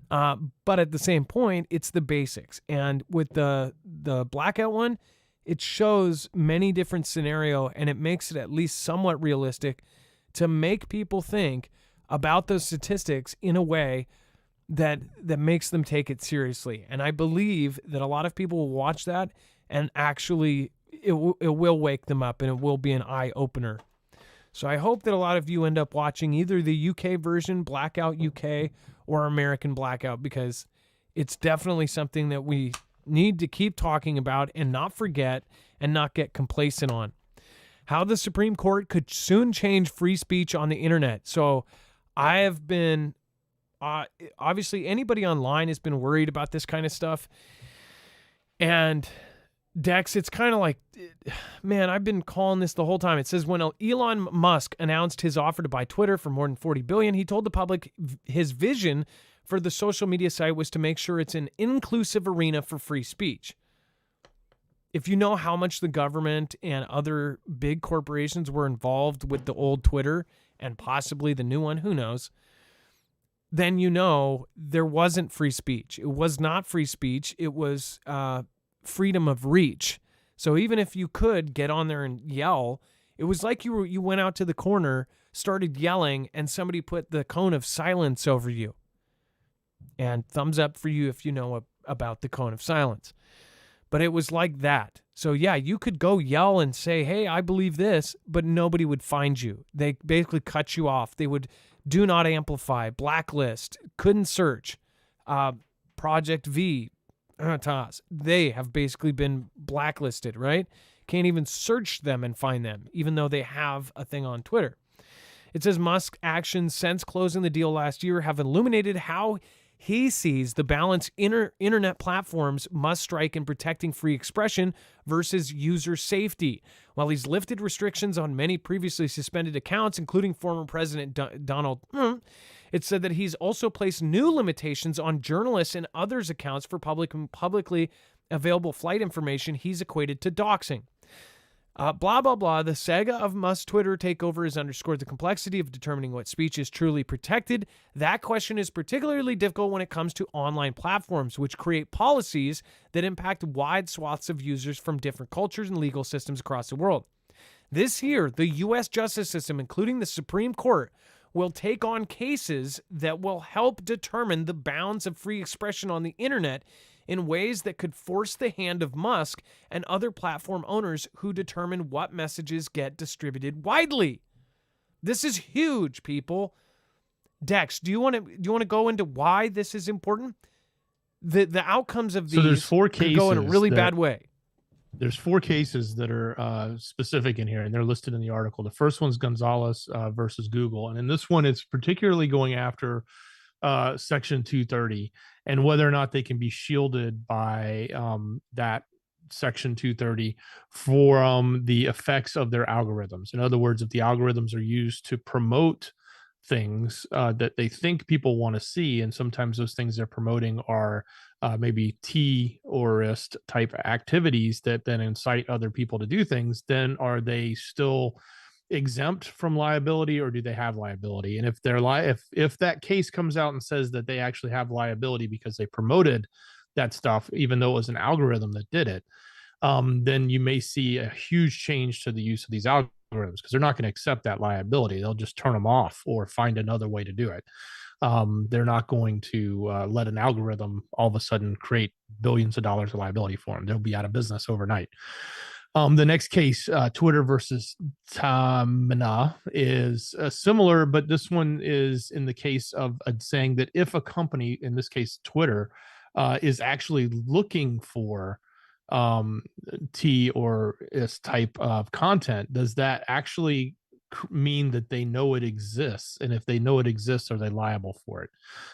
But at the same point, it's the basics. And with the Blackout one, it shows many different scenarios, and it makes it at least somewhat realistic to make people think about those statistics in a way that makes them take it seriously. And I believe that a lot of people will watch that and actually it will wake them up, and it will be an eye-opener. So I hope that a lot of you end up watching either the UK version, Blackout UK, or American Blackout, because it's definitely something that we need to keep talking about and not forget and not get complacent on. How the Supreme Court could soon change free speech on the internet. So I have been, obviously anybody online has been worried about this kind of stuff. And Dex, it's kind of like, man, I've been calling this the whole time. It says when Elon Musk announced his offer to buy Twitter for more than $40 billion, he told the public his vision for the social media site was to make sure it's an inclusive arena for free speech. If you know how much the government and other big corporations were involved with the old Twitter and possibly the new one, who knows, then you know there wasn't free speech. It was not free speech. It was freedom of reach. So even if you could get on there and yell, it was like you went out to the corner, started yelling, and somebody put the cone of silence over you. And thumbs up for you if you know about the cone of silence. But it was like that. So yeah, you could go yell and say, hey, I believe this, but nobody would find you. They basically cut you off. They would do not amplify, blacklist, couldn't search. Project V, they have basically been blacklisted, right? Can't even search them and find them, even though they have a thing on Twitter. It says Musk's actions since closing the deal last year have illuminated how he sees the balance internet platforms must strike in protecting free expression versus user safety. While he's lifted restrictions on many previously suspended accounts, including former President Donald Trump, it said that he's also placed new limitations on journalists and others' accounts for publicly available flight information he's equated to doxing. Blah, blah, blah. The saga of Musk's Twitter takeover has underscored the complexity of determining what speech is truly protected. That question is particularly difficult when it comes to online platforms, which create policies that impact wide swaths of users from different cultures and legal systems across the world. This year, the U.S. justice system, including the Supreme Court, will take on cases that will help determine the bounds of free expression on the internet in ways that could force the hand of Musk and other platform owners who determine what messages get distributed widely. This is huge, people. Dex, do you want to go into why this is important? The outcomes of these there's 4 cases could go in a really bad way. There's 4 cases that are specific in here, and they're listed in the article. The first one's Gonzalez versus Google, and in this one, it's particularly going after Section 230 and whether or not they can be shielded by that Section 230 for the effects of their algorithms. In other words, if the algorithms are used to promote things that they think people want to see, and sometimes those things they're promoting are maybe terrorist type activities that then incite other people to do things, then are they still exempt from liability, or do they have liability? And if they're if that case comes out and says that they actually have liability because they promoted that stuff, even though it was an algorithm that did it, then you may see a huge change to the use of these algorithms, because they're not going to accept that liability. They'll just turn them off or find another way to do it. They're not going to let an algorithm all of a sudden create billions of dollars of liability for them. They'll be out of business overnight. The next case, Twitter versus Tamina, is similar, but this one is in the case of saying that if a company, in this case Twitter, is actually looking for T or S type of content, does that actually mean that they know it exists? And if they know it exists, are they liable for it?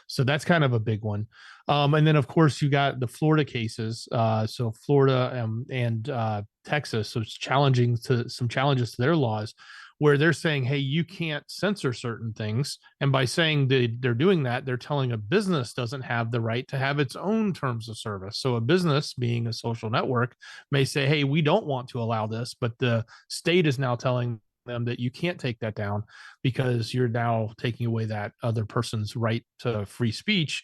So that's kind of a big one. And then of course you got the Florida cases. So Florida and Texas, so it's some challenges to their laws, where they're saying, hey, you can't censor certain things. And by saying they're doing that, they're telling a business doesn't have the right to have its own terms of service. So a business, being a social network, may say, hey, we don't want to allow this, but the state is now telling them that you can't take that down because you're now taking away that other person's right to free speech.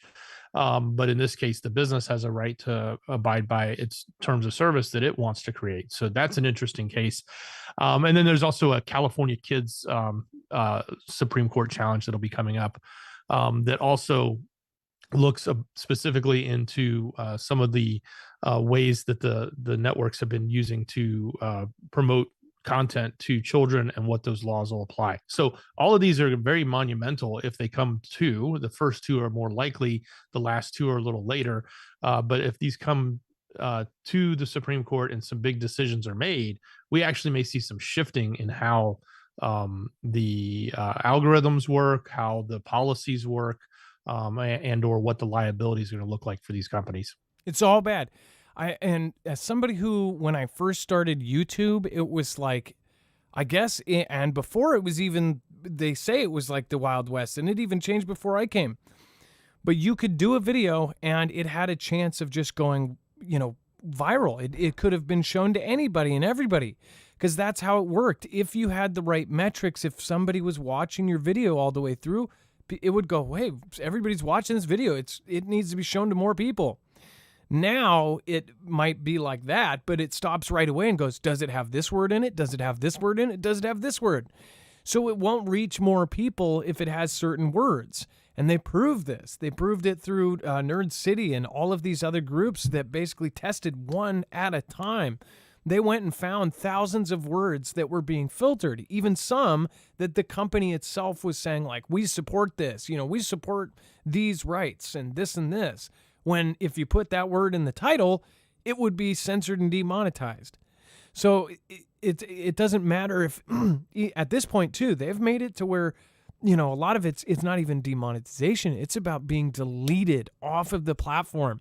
But in this case, the business has a right to abide by its terms of service that it wants to create. So that's an interesting case. And then there's also a California kids Supreme Court challenge that'll be coming up that also looks specifically into some of the ways that the networks have been using to promote content to children and what those laws will apply. So all of these are very monumental if they come to. The first 2 are more likely, the last 2 are a little later. But if these come to the Supreme Court and some big decisions are made, we actually may see some shifting in how the algorithms work, how the policies work, and or what the liabilities are going to look like for these companies. It's all bad. And as somebody who, when I first started YouTube, it was like, I guess, and before it was even, they say it was like the Wild West, and it even changed before I came. But you could do a video and it had a chance of just going, viral. It could have been shown to anybody and everybody, because that's how it worked. If you had the right metrics, if somebody was watching your video all the way through, it would go, hey, everybody's watching this video. It needs to be shown to more people. Now it might be like that, but it stops right away and goes, does it have this word in it? Does it have this word in it? Does it have this word? So it won't reach more people if it has certain words. And they proved this. They proved it through Nerd City and all of these other groups that basically tested one at a time. They went and found thousands of words that were being filtered, even some that the company itself was saying, like, we support this, we support these rights and this. When if you put that word in the title, it would be censored and demonetized. So it doesn't matter if, at this point too, they've made it to where, a lot of it's not even demonetization. It's about being deleted off of the platform.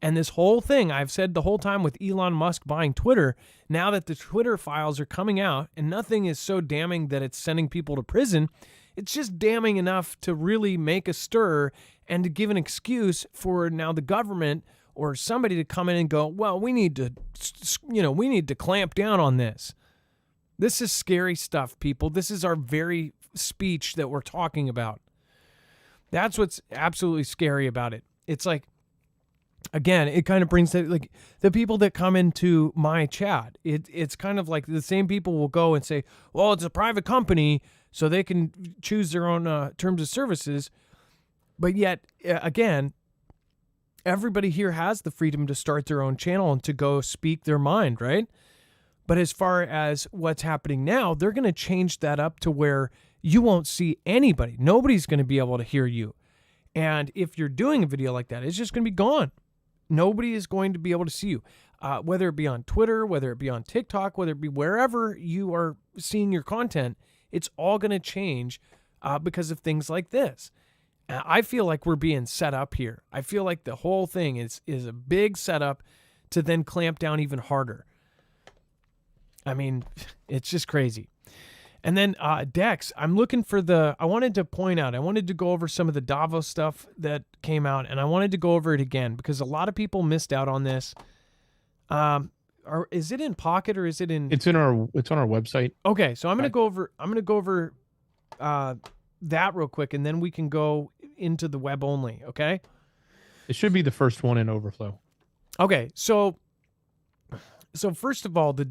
And this whole thing, I've said the whole time with Elon Musk buying Twitter, now that the Twitter files are coming out and nothing is so damning that it's sending people to prison, it's just damning enough to really make a stir and to give an excuse for now the government or somebody to come in and go, well, we need to clamp down on this. This is scary stuff, people. This is our very speech that we're talking about. That's what's absolutely scary about it. It's like, again, it kind of brings the people that come into my chat. It's kind of like the same people will go and say, well, it's a private company, so they can choose their own terms of services. But yet, again, everybody here has the freedom to start their own channel and to go speak their mind, right? But as far as what's happening now, they're going to change that up to where you won't see anybody. Nobody's going to be able to hear you. And if you're doing a video like that, it's just going to be gone. Nobody is going to be able to see you, whether it be on Twitter, whether it be on TikTok, whether it be wherever you are seeing your content. It's all going to change because of things like this. I feel like we're being set up here. I feel like the whole thing is a big setup to then clamp down even harder. I mean, it's just crazy. And then Dex, I wanted to point out, I wanted to go over some of the Davos stuff that came out, and I wanted to go over it again because a lot of people missed out on this. Is it in Pocket or is it in? It's on our website. Okay, so I'm gonna go over that real quick, and then we can go into the web only. Okay. It should be the first one in Overflow. Okay, so first of all, the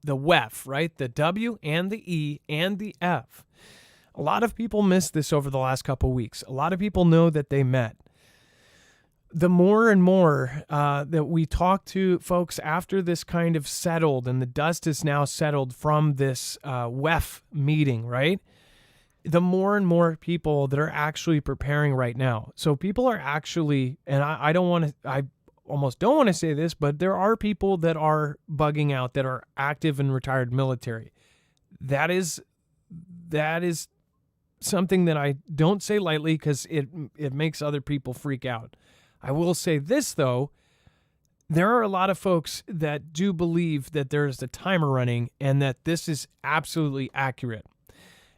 WEF, right? The W and the E and the F. A lot of people missed this over the last couple of weeks. A lot of people know that they met. The more and more that we talk to folks after this kind of settled, and the dust is now settled from this WEF meeting, right? The more and more people that are actually preparing right now. So people are actually, and I almost don't want to say this, but there are people that are bugging out that are active and retired military. That is something that I don't say lightly because it makes other people freak out. I will say this, though. There are a lot of folks that do believe that there's a timer running and that this is absolutely accurate.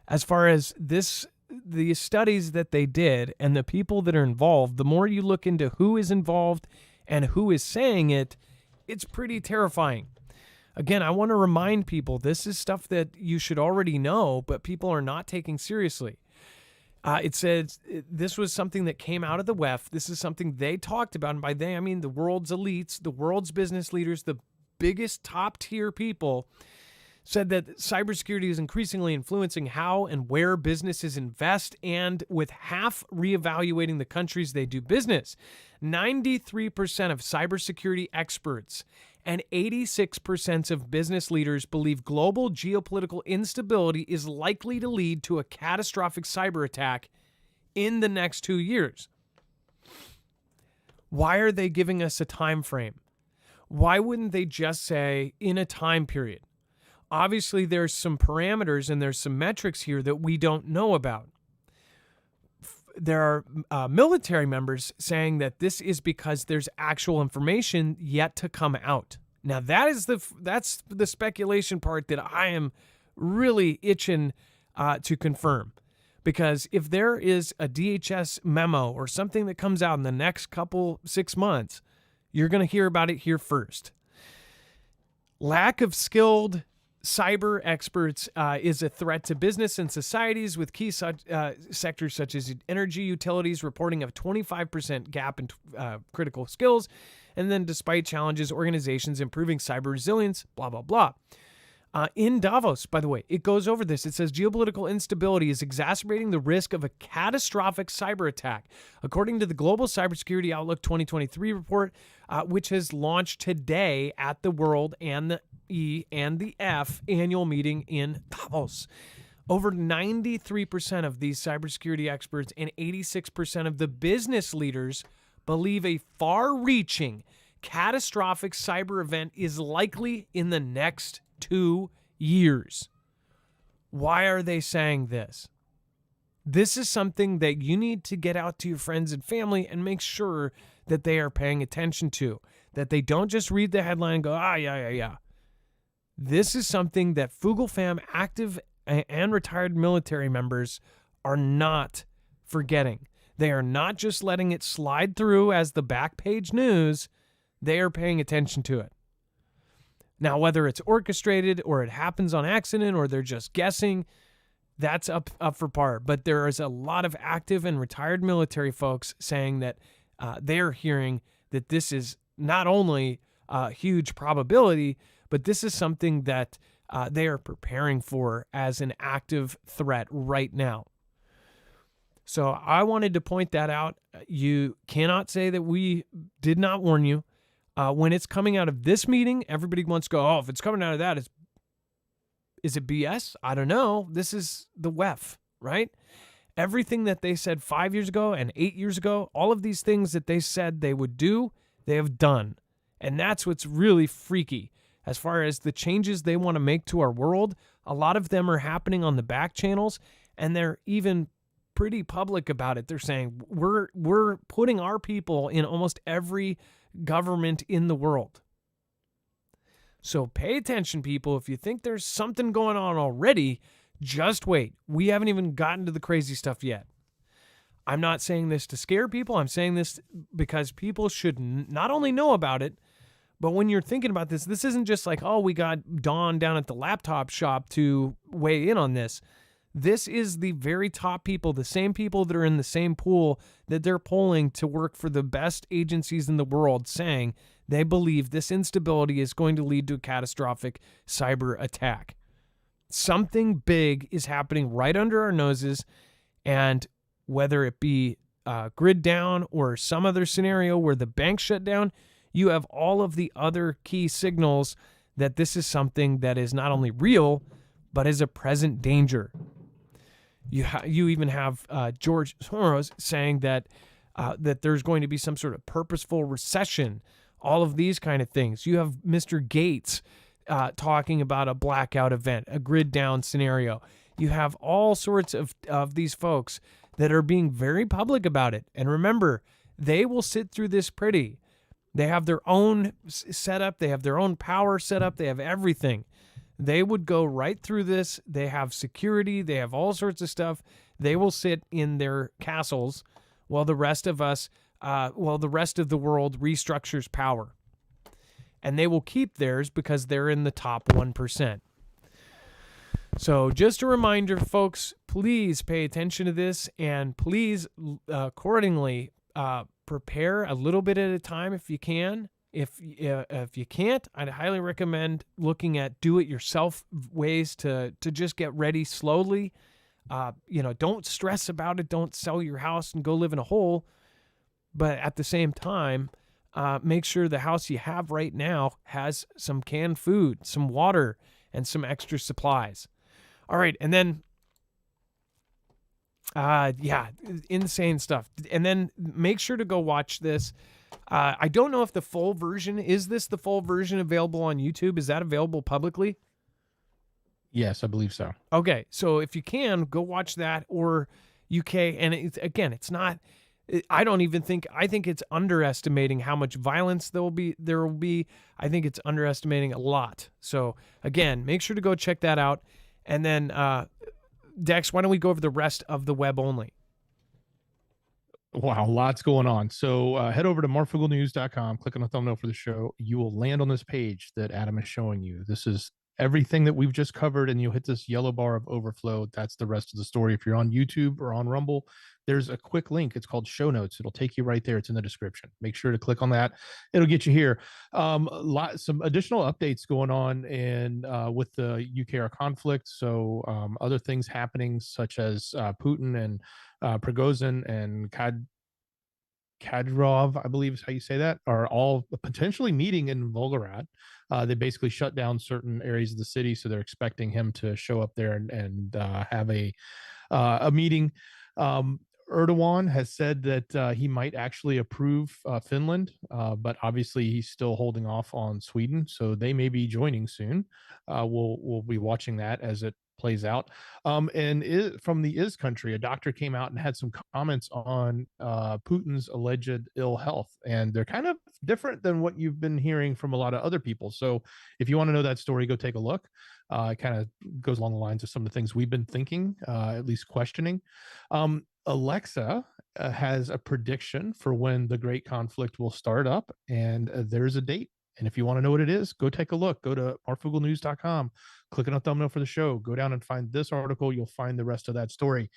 As far as the studies that they did and the people that are involved, the more you look into who is involved and who is saying it, it's pretty terrifying. Again, I want to remind people, this is stuff that you should already know, but people are not taking seriously. It said this was something that came out of the WEF. This is something they talked about. And by they, I mean the world's elites, the world's business leaders, the biggest top tier people said that cybersecurity is increasingly influencing how and where businesses invest, and with half reevaluating the countries they do business. 93% of cybersecurity experts and 86% of business leaders believe global geopolitical instability is likely to lead to a catastrophic cyber attack in the next 2 years. Why are they giving us a time frame? Why wouldn't they just say in a time period? Obviously, there's some parameters and there's some metrics here that we don't know about. There are military members saying that this is because there's actual information yet to come out. Now, that's the speculation part that I am really itching to confirm. Because if there is a DHS memo or something that comes out in the next 6 months, you're going to hear about it here first. Lack of skilled cyber experts is a threat to business and societies, with key sectors such as energy, utilities reporting a 25% gap in critical skills. And then despite challenges, organizations improving cyber resilience, blah, blah, blah. In Davos, by the way, it goes over this. It says geopolitical instability is exacerbating the risk of a catastrophic cyber attack, according to the Global Cybersecurity Outlook 2023 report, which has launched today at the World and the E and the F annual meeting in Davos. Over 93% of these cybersecurity experts and 86% of the business leaders believe a far-reaching catastrophic cyber event is likely in the next 2 years. Why are they saying this? This is something that you need to get out to your friends and family and make sure that they are paying attention to, that they don't just read the headline and go, yeah. This is something that Foogle fam active and retired military members are not forgetting. They are not just letting it slide through as the back page news. They are paying attention to it. Now, whether it's orchestrated or it happens on accident or they're just guessing, that's up for par. But there is a lot of active and retired military folks saying that they're hearing that this is not only a huge probability, but this is something that they are preparing for as an active threat right now. So I wanted to point that out. You cannot say that we did not warn you. When it's coming out of this meeting, everybody wants to go, if it's coming out of that, is it BS? I don't know. This is the WEF, right? Everything that they said 5 years ago and 8 years ago, all of these things that they said they would do, they have done. And that's what's really freaky. As far as the changes they want to make to our world, a lot of them are happening on the back channels, and they're even pretty public about it. They're saying, we're putting our people in almost every government in the world. So pay attention, people. If you think there's something going on already, just wait. We haven't even gotten to the crazy stuff yet. I'm not saying this to scare people. I'm saying this because people should not only know about it, but when you're thinking about this, this isn't just like, we got Dawn down at the laptop shop to weigh in on this. This is the very top people, the same people that are in the same pool that they're polling to work for the best agencies in the world, saying they believe this instability is going to lead to a catastrophic cyber attack. Something big is happening right under our noses, and whether it be grid down or some other scenario where the bank shut down, you have all of the other key signals that this is something that is not only real, but is a present danger. You even have George Soros saying that there's going to be some sort of purposeful recession, all of these kind of things. You have Mr. Gates talking about a blackout event, a grid down scenario. You have all sorts of these folks that are being very public about it. And remember, they will sit through this pretty. They have their own setup. They have their own power setup. They have everything. They would go right through this. They have security. They have all sorts of stuff. They will sit in their castles while the rest of us, the rest of the world restructures power. And they will keep theirs because they're in the top 1%. So just a reminder, folks, please pay attention to this and please accordingly prepare a little bit at a time if you can. If you can't, I'd highly recommend looking at do-it-yourself ways to just get ready slowly. Don't stress about it. Don't sell your house and go live in a hole. But at the same time, make sure the house you have right now has some canned food, some water, and some extra supplies. All right, and then, insane stuff. And then make sure to go watch this. I don't know if the full version, is this the full version available on YouTube? Is that available publicly? Yes, I believe so. Okay, so if you can, go watch that, or UK. And it's not, I think it's underestimating how much violence there will be. I think it's underestimating a lot. So again, make sure to go check that out. And then Dex, why don't we go over the rest of the web only? Wow, lots going on. So head over to marfooglenews.com, click on the thumbnail for the show. You will land on this page that Adam is showing you. This is everything that we've just covered, and you'll hit this yellow bar of overflow. That's the rest of the story. If you're on YouTube or on Rumble, there's a quick link. It's called show notes. It'll take you right there. It's in the description. Make sure to click on that. It'll get you here. Some additional updates going on in with the UKR conflict. So other things happening, such as Putin and Prigozhin and Kadyrov, I believe is how you say that, are all potentially meeting in Volgograd. They basically shut down certain areas of the city, so they're expecting him to show up there and have a meeting. Erdogan has said that he might actually approve Finland, but obviously he's still holding off on Sweden, so they may be joining soon. We'll be watching that as it plays out. From the Is country, a doctor came out and had some comments on Putin's alleged ill health, and they're kind of different than what you've been hearing from a lot of other people. So if you want to know that story, go take a look. It kind of goes along the lines of some of the things we've been thinking, at least questioning. Alexa has a prediction for when the great conflict will start up, and there's a date. And if you want to know what it is, go take a look. Go to marfooglenews.com, click on a thumbnail for the show, go down and find this article. You'll find the rest of that story.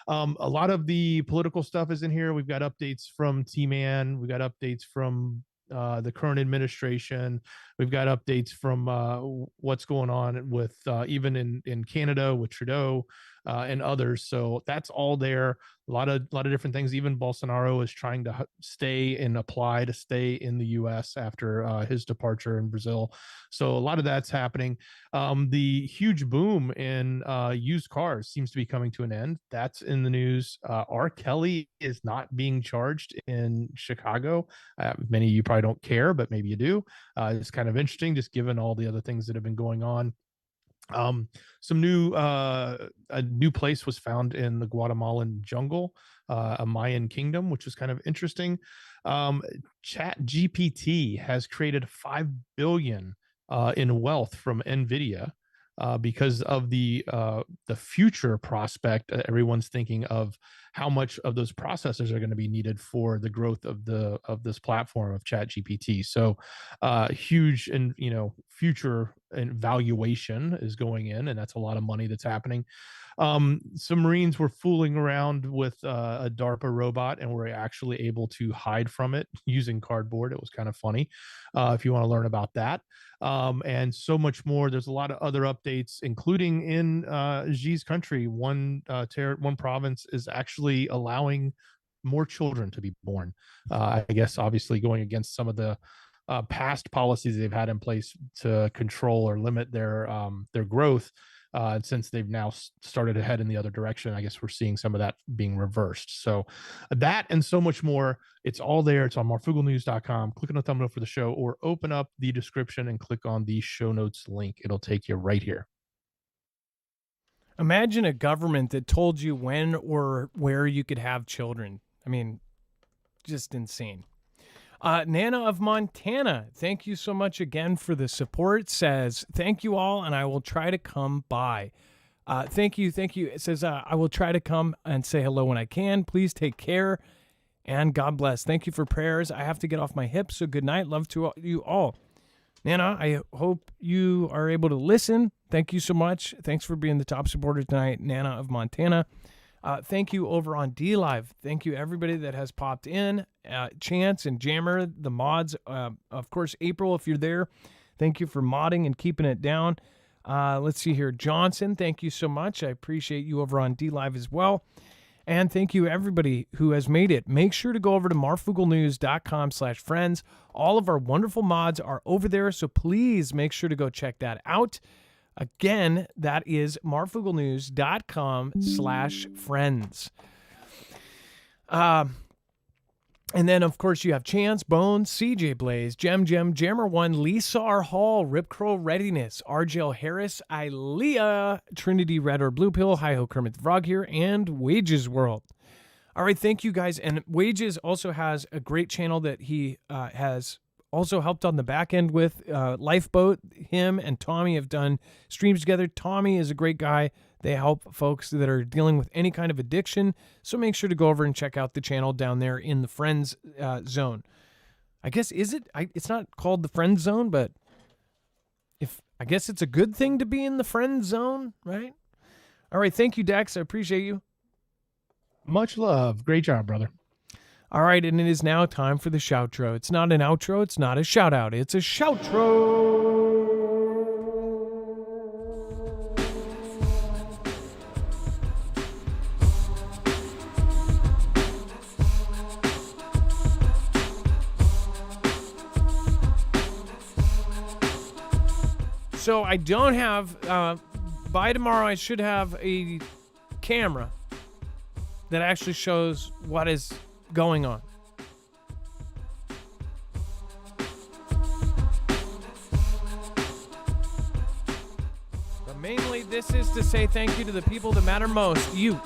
A lot of the political stuff is in here. We've got updates from T-Man. We've got updates from the current administration. We've got updates from what's going on with even in Canada with Trudeau and others. So that's all there. A lot of different things. Even Bolsonaro is trying to stay and apply to stay in the U.S. after his departure in Brazil. So a lot of that's happening. The huge boom in used cars seems to be coming to an end. That's in the news. R. Kelly is not being charged in Chicago. Many of you probably don't care, but maybe you do. It's kind of interesting, just given all the other things that have been going on. A new place was found in the Guatemalan jungle, a Mayan kingdom, which is kind of interesting. Chat GPT has created 5 billion in wealth from NVIDIA because of the future prospect. Everyone's thinking of how much of those processors are going to be needed for the growth of this platform of Chat GPT. So huge and future and valuation is going in, and that's a lot of money that's happening. Some Marines were fooling around with a DARPA robot, and were actually able to hide from it using cardboard. It was kind of funny. If you want to learn about that, and so much more. There's a lot of other updates, including in Xi's country. One province is actually allowing more children to be born. I guess obviously going against some of the past policies they've had in place to control or limit their growth. Since they've now started to head in the other direction, I guess we're seeing some of that being reversed. So that and so much more, it's all there. It's on marfooglenews.com. Click on the thumbnail for the show, or open up the description and click on the show notes link. It'll take you right here. Imagine a government that told you when or where you could have children. I mean, just insane. Nana of Montana, thank you so much again for the support. Says, thank you all, and I will try to come by. Thank you. It says, I will try to come and say hello when I can. Please take care, and God bless. Thank you for prayers. I have to get off my hips, so good night. Love to you all. Nana, I hope you are able to listen. Thank you so much. Thanks for being the top supporter tonight, Nana of Montana. Thank you over on D-Live. Thank you, everybody that has popped in. Chance and Jammer, the mods. Of course, April, if you're there, thank you for modding and keeping it down. Let's see here. Johnson, thank you so much. I appreciate you over on D-Live as well. And thank you, everybody who has made it. Make sure to go over to marfooglenews.com/friends. All of our wonderful mods are over there, so please make sure to go check that out. Again, that is marfooglenews.com/friends. And then, of course, you have Chance, Bones, CJ Blaze, Jammer1, Lisa R. Hall, Rip Crow Readiness, RJL Harris, Ilea, Trinity Red or Blue Pill, Hi-Ho Kermit the Frog here, and Wages World. All right, thank you guys. And Wages also has a great channel that he has also helped on the back end with. Lifeboat, him and Tommy have done streams together. Tommy is a great guy They help folks that are dealing with any kind of addiction. So make sure to go over and check out the channel down there in the Friends Zone. I guess, it's not called the Friend Zone, but I guess it's a good thing to be in the Friend Zone, right? All right. Thank you, Dex. I appreciate you. Much love. Great job, brother. All right, and it is now time for the shoutro. It's not an outro, it's not a shout-out, it's a shoutro. So I don't have, by tomorrow I should have a camera that actually shows what is going on. But mainly this is to say thank you to the people that matter most, you.